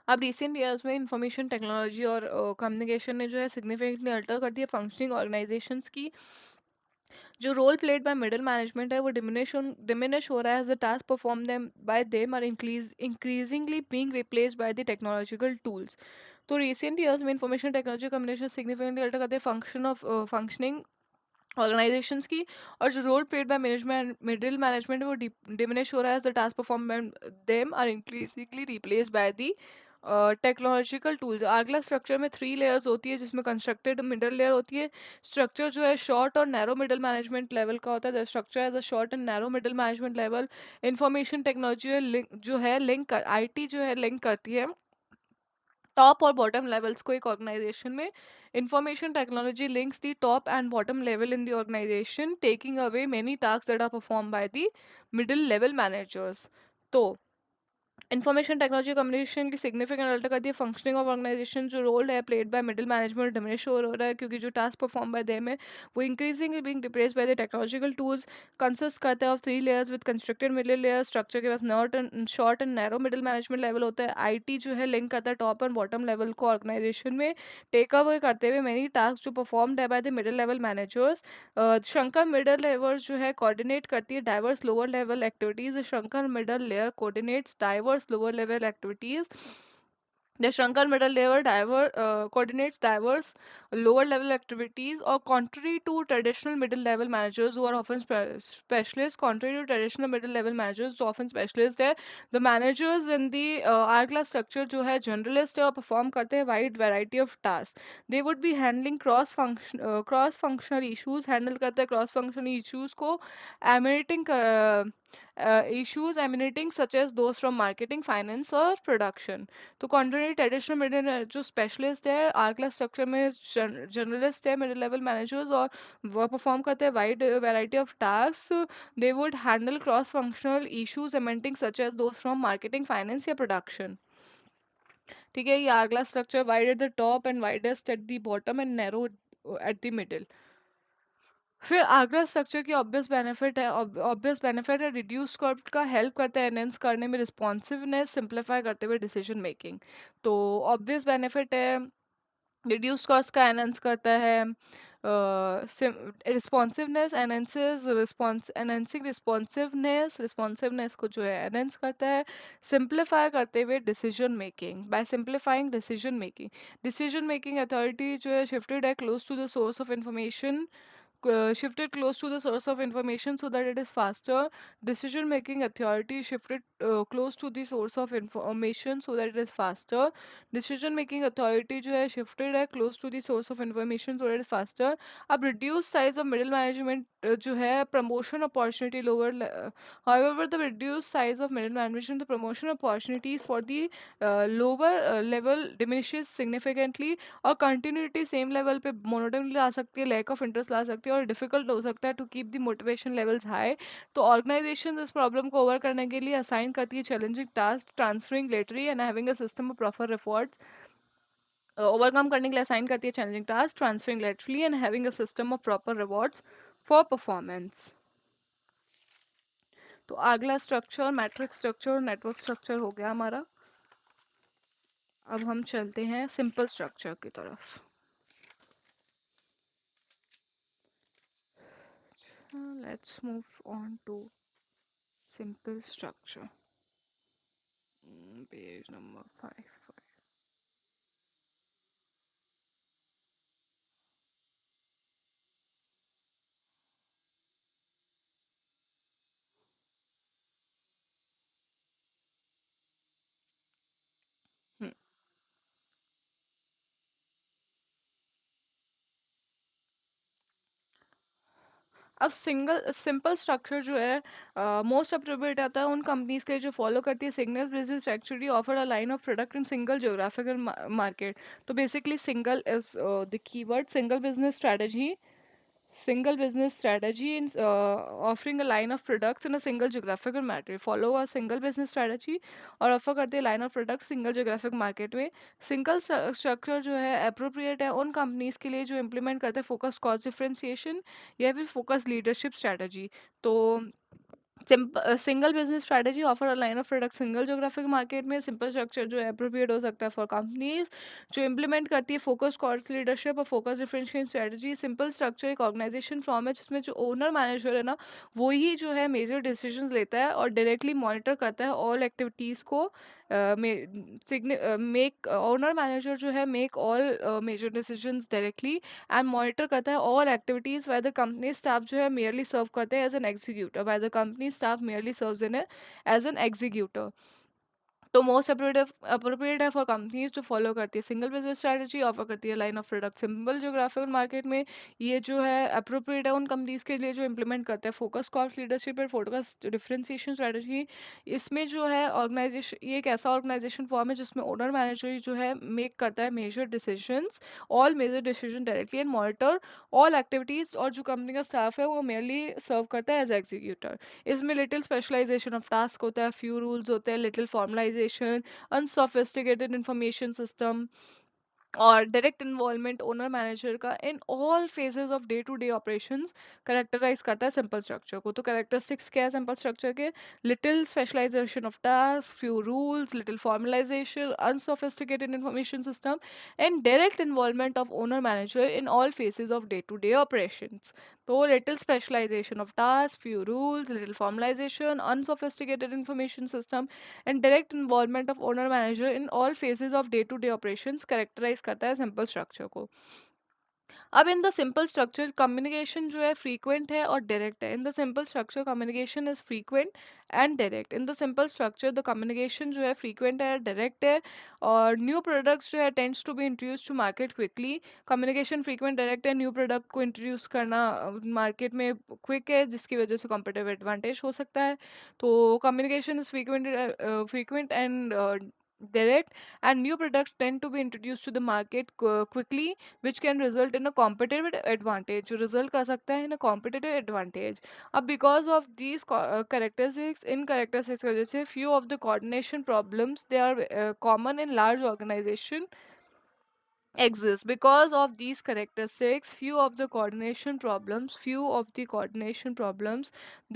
अब recent years में information technology और कम्युनिकेशन ने जो है सिग्निफिकेंटली अल्टर कर दिया फंक्शनिंग ऑर्गेनाइजेशंस की. जो role played by middle management है वो डिमिनिश हो रहा है as the task perform them by them are increasingly being replaced by the technological tools. तो रिसेंट ईयर्स में information technology communication significantly alter करते हैं फंक्शनिंग ऑर्गेनाइजेशंस की. और जो role played by management middle management है वो डिमिनिश हो रहा है as the task perform them are increasingly replaced by the technological tools. आर्गला structure में 3 लेयर्स होती है जिसमें कंस्ट्रक्टेड मिडल लेयर होती है. स्ट्रक्चर जो है शॉर्ट और नैरो मिडल मैनेजमेंट लेवल का होता है. The structure as a short and narrow middle management level. Information technology जो है लिंक आईटी जो है लिंक करती है टॉप और बॉटम लेवल्स को एक ऑर्गेनाइजेशन में. Information technology links the top and bottom level in the organisation taking away many task that are perform by the middle level managers. तो इन्फॉर्मेशन टेक्नोलॉजी कम्युनिकेशन की significant alter कर दिया functioning of organisation. जो role है played by middle management diminish हो रहा है क्योंकि जो टास्क परफॉर्म बाय देम है वो increasingly being replaced by the technological tools. Consist करता है of 3 layers with constructed middle layer. Structure के पास not and short and narrow middle management level होता है. आईटी जो है लिंक करता है टॉप एंड बॉटम लेवल को ऑर्गेनाइजेशन में टेक अवे करते हुए मेनी टास्क जो परफॉर्म्ड है by the middle level managers. Shrunken middle level जो है कोऑर्डिनेट करती है diverse lower level activities. Shrunken middle layer coordinates diverse lower level activities The shrunken middle level coordinates diverse lower level activities, or contrary to traditional middle level managers who are often specialists. Contrary to traditional middle level managers, who often specialist है, the managers in the hourglass structure जो है generalist है और perform करते हैं wide variety of tasks. They would be handling cross functional issues, handle करते हैं cross functional issues को, emanating issues emanating such as those from marketing, finance or production. तो कॉन्ट्रेरी ट्रेडिशनल मिडिल जो specialist है hourglass structure में, generalist है middle level managers, और वह परफॉर्म करते हैं wide variety of task. They would handle cross functional issues emanating such as those from marketing, finance या प्रोडक्शन. ठीक है, ये hourglass structure wide at the top and widest at the bottom and narrow at the middle. फिर आगरा structure की obvious benefit है reduce cost का help करता है एनहेंस करने में रिस्पॉन्सिवनेस, सिंप्लीफाई करते हुए डिसीजन मेकिंग. तो ऑब्वियस बेनिफिट है रिड्यूस कॉस्ट का एनहेंस करता है, responsiveness enhances response enhancing responsiveness को जो है एनहेंस करता है, सिंप्लीफाई करते हुए decision making. By simplifying decision making authority जो है शिफ्टेड है close to the source of information, shifted close to the source of information so that it is faster. Decision making authority shifted close to the source of information so that it is faster. Decision making authority जो है shifted है close to the source of information so that it is faster. अब reduced size of middle management जो है promotion opportunity lower. However, the reduced size of middle management, the promotion opportunities for the lower level diminishes significantly, और continuity same level पे monotony ला सकती है, lack of interest ला सकती है, और difficult हो सकता है to keep the motivation levels high. तो ऑर्गेनाइजेशन इस प्रॉब्लम को ओवर करने के लिए असाइन करती है challenging task, transferring laterally and having a system of proper rewards. Overcome करने के लिए असाइन करती है challenging task, transferring laterally and having a system of proper rewards for performance. तो अगला स्ट्रक्चर मैट्रिक्स स्ट्रक्चर और नेटवर्क स्ट्रक्चर हो गया हमारा. अब हम चलते हैं सिंपल स्ट्रक्चर की तरफ. Let's move on to simple structure. Page number 5. हम्म, अब सिंगल सिंपल स्ट्रक्चर जो है मोस्ट अप्रोप्रिएट आता है उन कंपनीज के जो फॉलो करती है single business actually offer a line of product in single geographical market. तो basically single is the keyword, single business strategy. Single business strategy in offering a line of products in a single geographical market. Follow a single business strategy और offer करते हैं line of product single geographic market में. Single structure जो है appropriate है उन companies के लिए जो इम्प्लीमेंट करते हैं फोकस कॉस्ट डिफरेंशिएशन या फिर फोकस लीडरशिप स्ट्रेटजी. तो single business strategy offer a line of product single geographic market में. सिंपल स्ट्रक्चर जो है अप्रोप्रिएट हो सकता है फॉर कंपनीज जो इम्प्लीमेंट करती है फोकस कॉस्ट लीडरशिप और focus differentiation strategy. Simple structure एक ऑर्गेनाइजेशन फॉर्म है जिसमें जो ओनर मैनेजर है ना, वो ही जो है मेजर डिसीजंस लेता है और डायरेक्टली मॉनिटर करता है ऑल एक्टिविटीज़ को. मेक ओनर मैनेजर जो है make all major decisions directly and monitor करता है all activities while the company staff जो है मेयरली सर्व करते हैं as an executor, while the company staff merely serves in as an executor. तो most appropriate है फॉर कंपनीज जो follow करती है सिंगल बिजनेस स्ट्रेटजी, ऑफर करती है line of product simple geographical market में. ये जो है अप्रोप्रिएट है उन कंपनीज के लिए जो इम्प्लीमेंट करते हैं फोकस कॉस्ट लीडरशिप और फोकस डिफरेंशिएशन स्ट्रेटजी. इसमें जो है ऑर्गेनाइजेशन, ये एक ऐसा ऑर्गेनाइजेशन फॉर्म है जिसमें ओनर मैनेजर जो है मेक करता है major decisions, all major decision directly and monitor all activities, और जो कंपनी का स्टाफ है वो मेयरली सर्व करता है एज एग्जीक्यूटर. इसमें लिटिल स्पेशलाइजेशन ऑफ टास्क होता है, फ्यू रूल्स होते हैं, little formalisation, unsophisticated information system, और डायरेक्ट इन्वॉल्वमेंट ओनर मैनेजर का in all phases of day to day operations characterized करता है सिंपल स्ट्रक्चर को। तो कैरेक्टरिस्टिक्स क्या है सिंपल स्ट्रक्चर के? Little specialisation of task, few rules, little formalisation, unsophisticated information system and direct involvement of owner manager in all phases of day to day operations. तो little specialisation of task, few rules, little formalisation, unsophisticated information system and direct involvement of owner manager in all phases of day to day operations characterized करता है simple structure को। अब in the simple structure communication जो है frequent है और direct है। In the simple structure communication is frequent and direct. In the simple structure the communication जो है फ्रीक्वेंट है, डायरेक्ट है। और न्यू प्रोडक्ट्स जो है tends to be introduce to market quickly. Communication frequent direct है, न्यू प्रोडक्ट को introduce करना मार्केट में क्विक है, जिसकी वजह से कॉम्पिटिटिव एडवांटेज हो सकता है। तो communication is frequent and direct, and new products tend to be introduced to the market quickly, which can result in a competitive advantage, जो result कर सकता है in a competitive advantage. अब because of these characteristics, in characteristics की वजह से few of the coordination problems they are common in large organization exist. Because of these characteristics, few of the coordination problems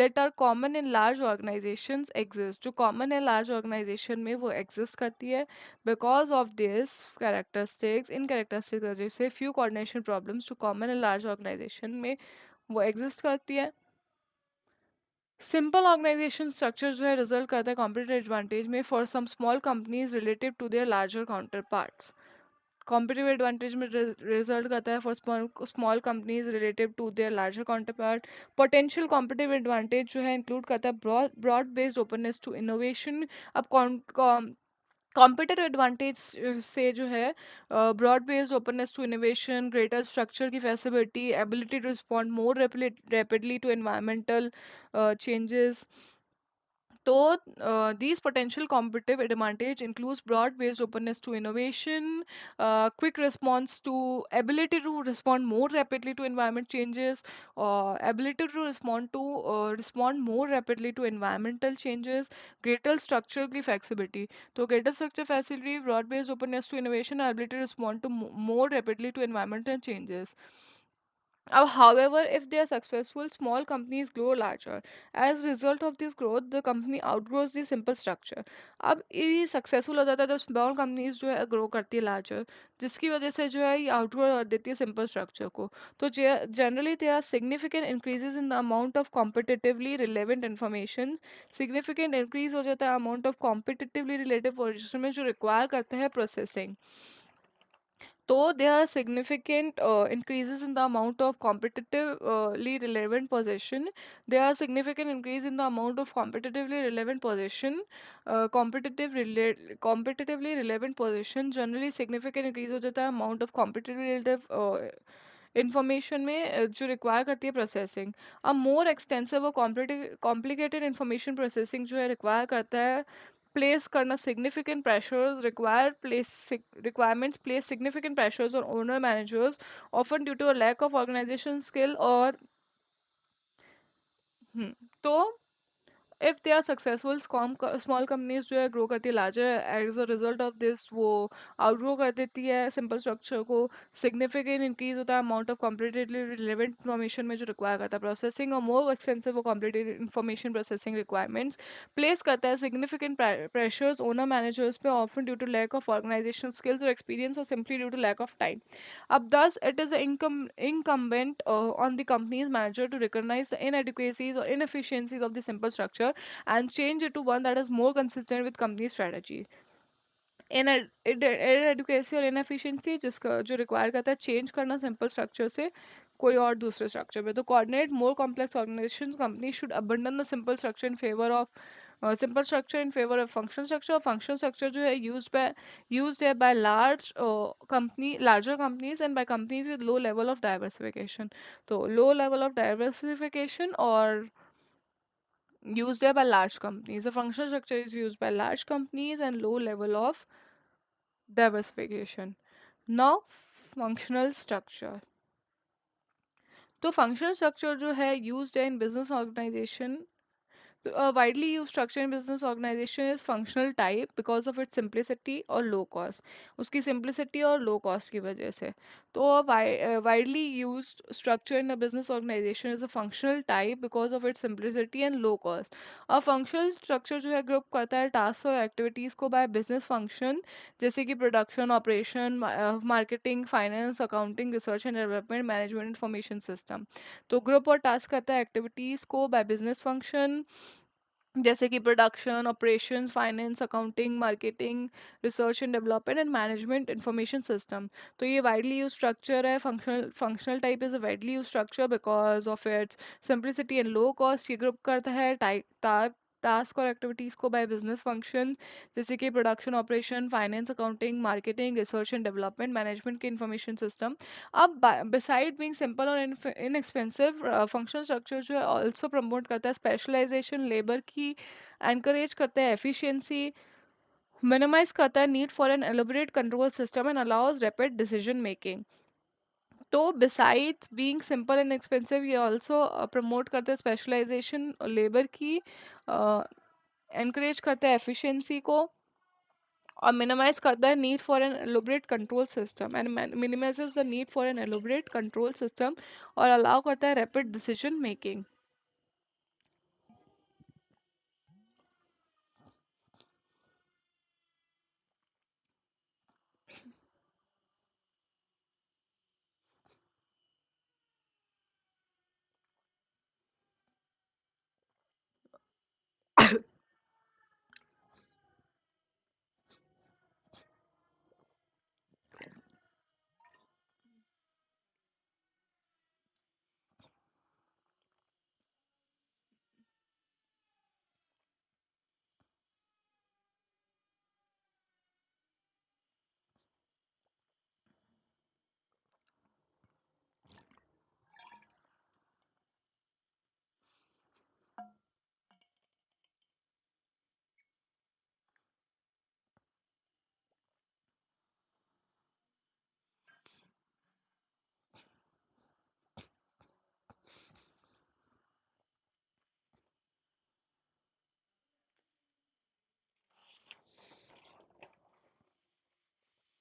that are common in large organizations exist, जो common है large organization में वो exist करती है। because of this characteristics, in characteristics की वजह से few coordination problems जो common है large organization में वो exist करती है। सिंपल ऑर्गेनाइजेशन स्ट्रक्चर जो है रिजल्ट करता है कॉम्पिटिटिव एडवांटेज में for some small companies relative to their larger counterparts. Competitive advantage में रिजल्ट करता है for small companies relative to their larger counterpart. Potential competitive advantage जो है इंक्लूड करता है broad based openness to innovation. अब competitive advantage से जो है broad based openness to innovation, greater structure की facility, ability to respond more rapidly to environmental changes. So, these potential competitive advantage includes broad-based openness to innovation, quick response to ability to respond more rapidly to environment changes, ability to respond more rapidly to environmental changes, greater structural flexibility. So, greater structure facility, broad-based openness to innovation, and ability to respond to more rapidly to environmental changes. However, if they are successful, small companies grow larger. As a result of this growth, the company outgrows the simple structure. अब ये successful हो जाता है जब small companies जो है grow करती है लार्जर, जिसकी वजह से जो है ये आउटग्रो कर देती है सिंपल स्ट्रक्चर को। तो generally there are significant increases in the amount of competitively relevant information. Significant increase हो जाता है amount of competitively relative position में जो रिक्वायर करते हैं processing. So there are significant increases in the amount of competitively relevant position. There are significant increase in the amount of competitively relevant position. Competitively relevant position generally significant increase हो जाता है amount of competitively relative information में जो require करती है processing. अब मोर extensive और complicated information processing जो है रिक्वायर करता है प्लेस करना significant pressures requirements place significant pressures on owner managers, often due to a lack of organization skill or तो if they are successful small companies जो है ग्रो करती है larger, as a result of this वो outgrow कर देती है simple structure को। सिग्निफिकेंट इंक्रीज होता है amount of competitively relevant information में जो रिक्वायर करता है प्रोसेसिंग, और मोर एक्सटेंसिव और competitive information processing requirements place करता है सिग्निफिकेंट प्रेशर्स ओनर मैनेजर्स पे, often due to lack of organization skills और एक्सपीरियंस, और simply due to lack of time. Thus, it is incumbent on the company's manager to recognize the inadequacies or inefficiencies of the simple structure and change it to one that is more consistent with company strategy. inadequacy और inefficiency जिसका जो require करता है change करना simple structure से कोई और दूसरे स्ट्रक्चर में। तो coordinate more complex organization company should abandon the simple structure in favour of function structure. Function structure जो है used है by larger companies and by companies with low level of diversification. तो low level of diversification or used है by large companies. The functional structure is used by large companies and low level of diversification. Now functional structure. तो functional structure जो है used है in business organization A widely used structure in business organization is functional type because of its simplicity और low cost. उसकी simplicity और low cost की वजह से. तो widely used structure in a business organization is a functional type because of its simplicity and low cost. A functional structure जो है group करता है tasks और activities को by business function जैसे कि production, operation, marketing, finance, accounting, research and development, management, information system. तो group और टास्क करता है एक्टिविटीज़ को बाय बिजनेस फंक्शन जैसे कि production, operations, finance, accounting, marketing, research and development and management information system. तो ये वाइडली यूज स्ट्रक्चर है. Functional type is a widely use structure because of its simplicity and low cost. ये group करता है type task और activities को by business function जैसे कि production, operation, finance, accounting, marketing, research and development, management के information system. अब beside being simple और इनएक्सपेंसिव फंक्शनल स्ट्रक्चर जो है ऑल्सो प्रमोट करता है स्पेशलाइजेशन, लेबर की एनकरेज करता है एफिशिएंसी, मिनिमाइज करता है need for an elaborate control system and allows rapid decision making. तो besides being simple and expensive ये ऑल्सो प्रमोट करते हैं स्पेशलाइजेशन, लेबर की एनकरेज करता है एफिशिएंसी को और मिनिमाइज करता है need for an elaborate control system and minimizes the need for an elaborate control system और अलाउ करता है rapid decision making.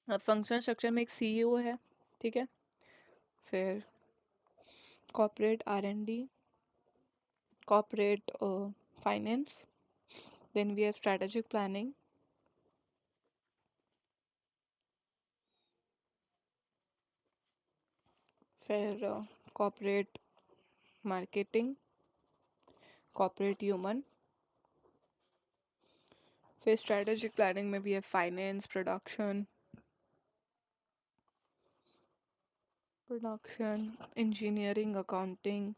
Functional structure में एक सीईओ है, ठीक है, फिर corporate R and D, corporate finance, then we have strategic planning, फिर कॉर्पोरेट मार्केटिंग, कॉर्पोरेट ह्यूमन, फिर स्ट्रेटेजिक प्लानिंग में भी है finance, production, engineering, accounting,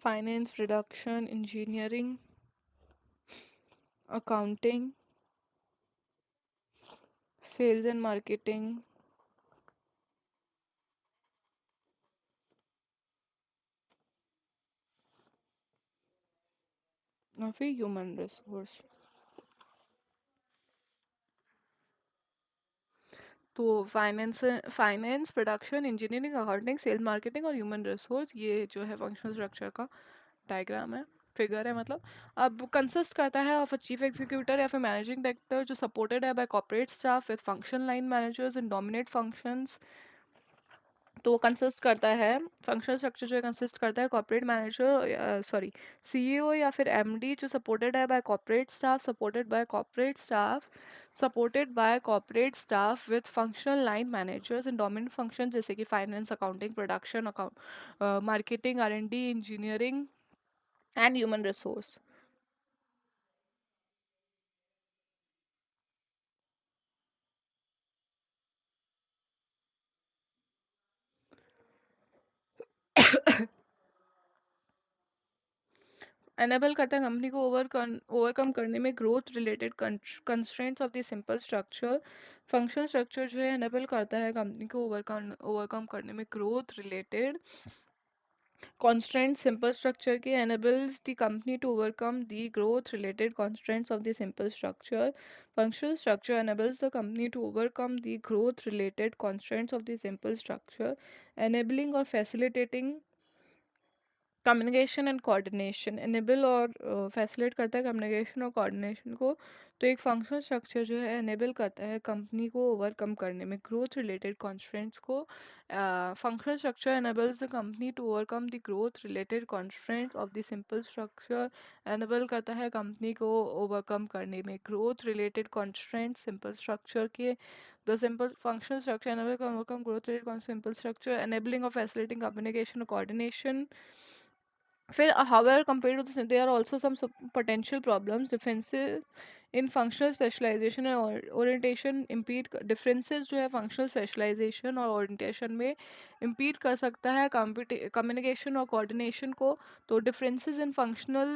finance, production, engineering, accounting, sales and marketing, और फिर ह्यूमन रिसोर्स. तो finance, production, engineering, accounting, sales, marketing और human resource ये जो है फंक्शनल स्ट्रक्चर का डायग्राम है, फिगर है मतलब. अब कंसिस्ट करता है ऑफ अ चीफ एग्जीक्यूटिव या फिर मैनेजिंग डायरेक्टर जो सपोर्टेड है by corporate staff with function line managers in dominate functions. तो वो कंसिस्ट करता है, फंक्शनल स्ट्रक्चर जो है कंसिस्ट करता है कॉर्पोरेट मैनेजर सॉरी सीईओ या फिर एमडी जो सपोर्टेड है by corporate staff, supported by corporate staff with functional line managers in dominant function जैसे कि finance, accounting, production, marketing, R and D, engineering and human resource. Enable करता है कंपनी को overcome करने में growth related constraints of the simple structure. Functional structure जो है enable करता है कंपनी को ओवरकम करने में growth related constraints. Simple structure के enables the company to overcome the growth related constraints of the simple structure. Functional structure enables the company to overcome the growth related constraints of the simple structure, enabling or facilitating communication and coordination enable और facilitate करता है communication और coordination को। तो एक functional structure जो है enable करता है कंपनी को ओवरकम करने में ग्रोथ रिलेटेड कॉन्स्ट्रेंट्स को। Functional structure enables the company to overcome the growth related constraints of the simple structure. Enable करता है कंपनी को ओवरकम करने में growth related constraints simple structure के। The simple functional structure enable overcome growth related simple structure enabling और facilitating communication और coordination. फिर however compared to this there are also some potential problems differences in functional specialization and orientation impede differences जो है functional specialization और orientation में impede कर सकता है communication और coordination को। तो differences in functional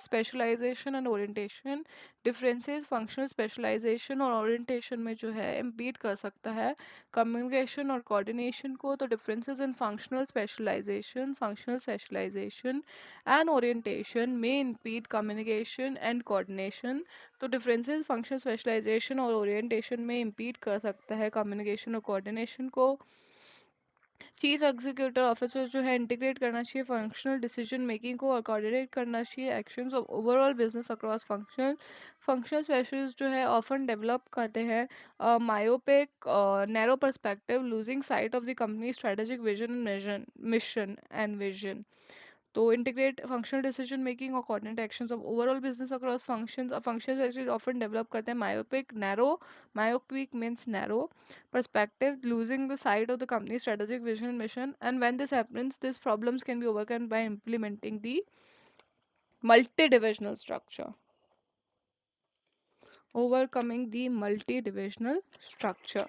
specialization and orientation differences functional specialization और orientation में जो है impede कर सकता है communication और coordination को। तो differences in functional specialization and orientation may impede communication and coordination। तो differences function specialization और orientation में impede कर सकता है communication और coordination को। चीफ एग्जीक्यूटिव ऑफिसर जो है इंटीग्रेट करना चाहिए फंक्शनल डिसीजन मेकिंग को और कोऑर्डिनेट करना चाहिए actions of overall business across function. Functional specialist जो है ऑफन डेवलप करते हैं myopic narrow perspective losing site of the company strategic vision mission and vision. तो इंटीग्रेट फंक्शनल डिसीजन मेकिंग और coordinate actions of overall business across functions functions actually often develop करते हैं myopic narrow. Myopic means narrow perspective, losing the sight of the company's strategic vision and mission. And when this happens, these problems can be overcome by implementing the multi-divisional structure. Overcoming the multi-divisional structure.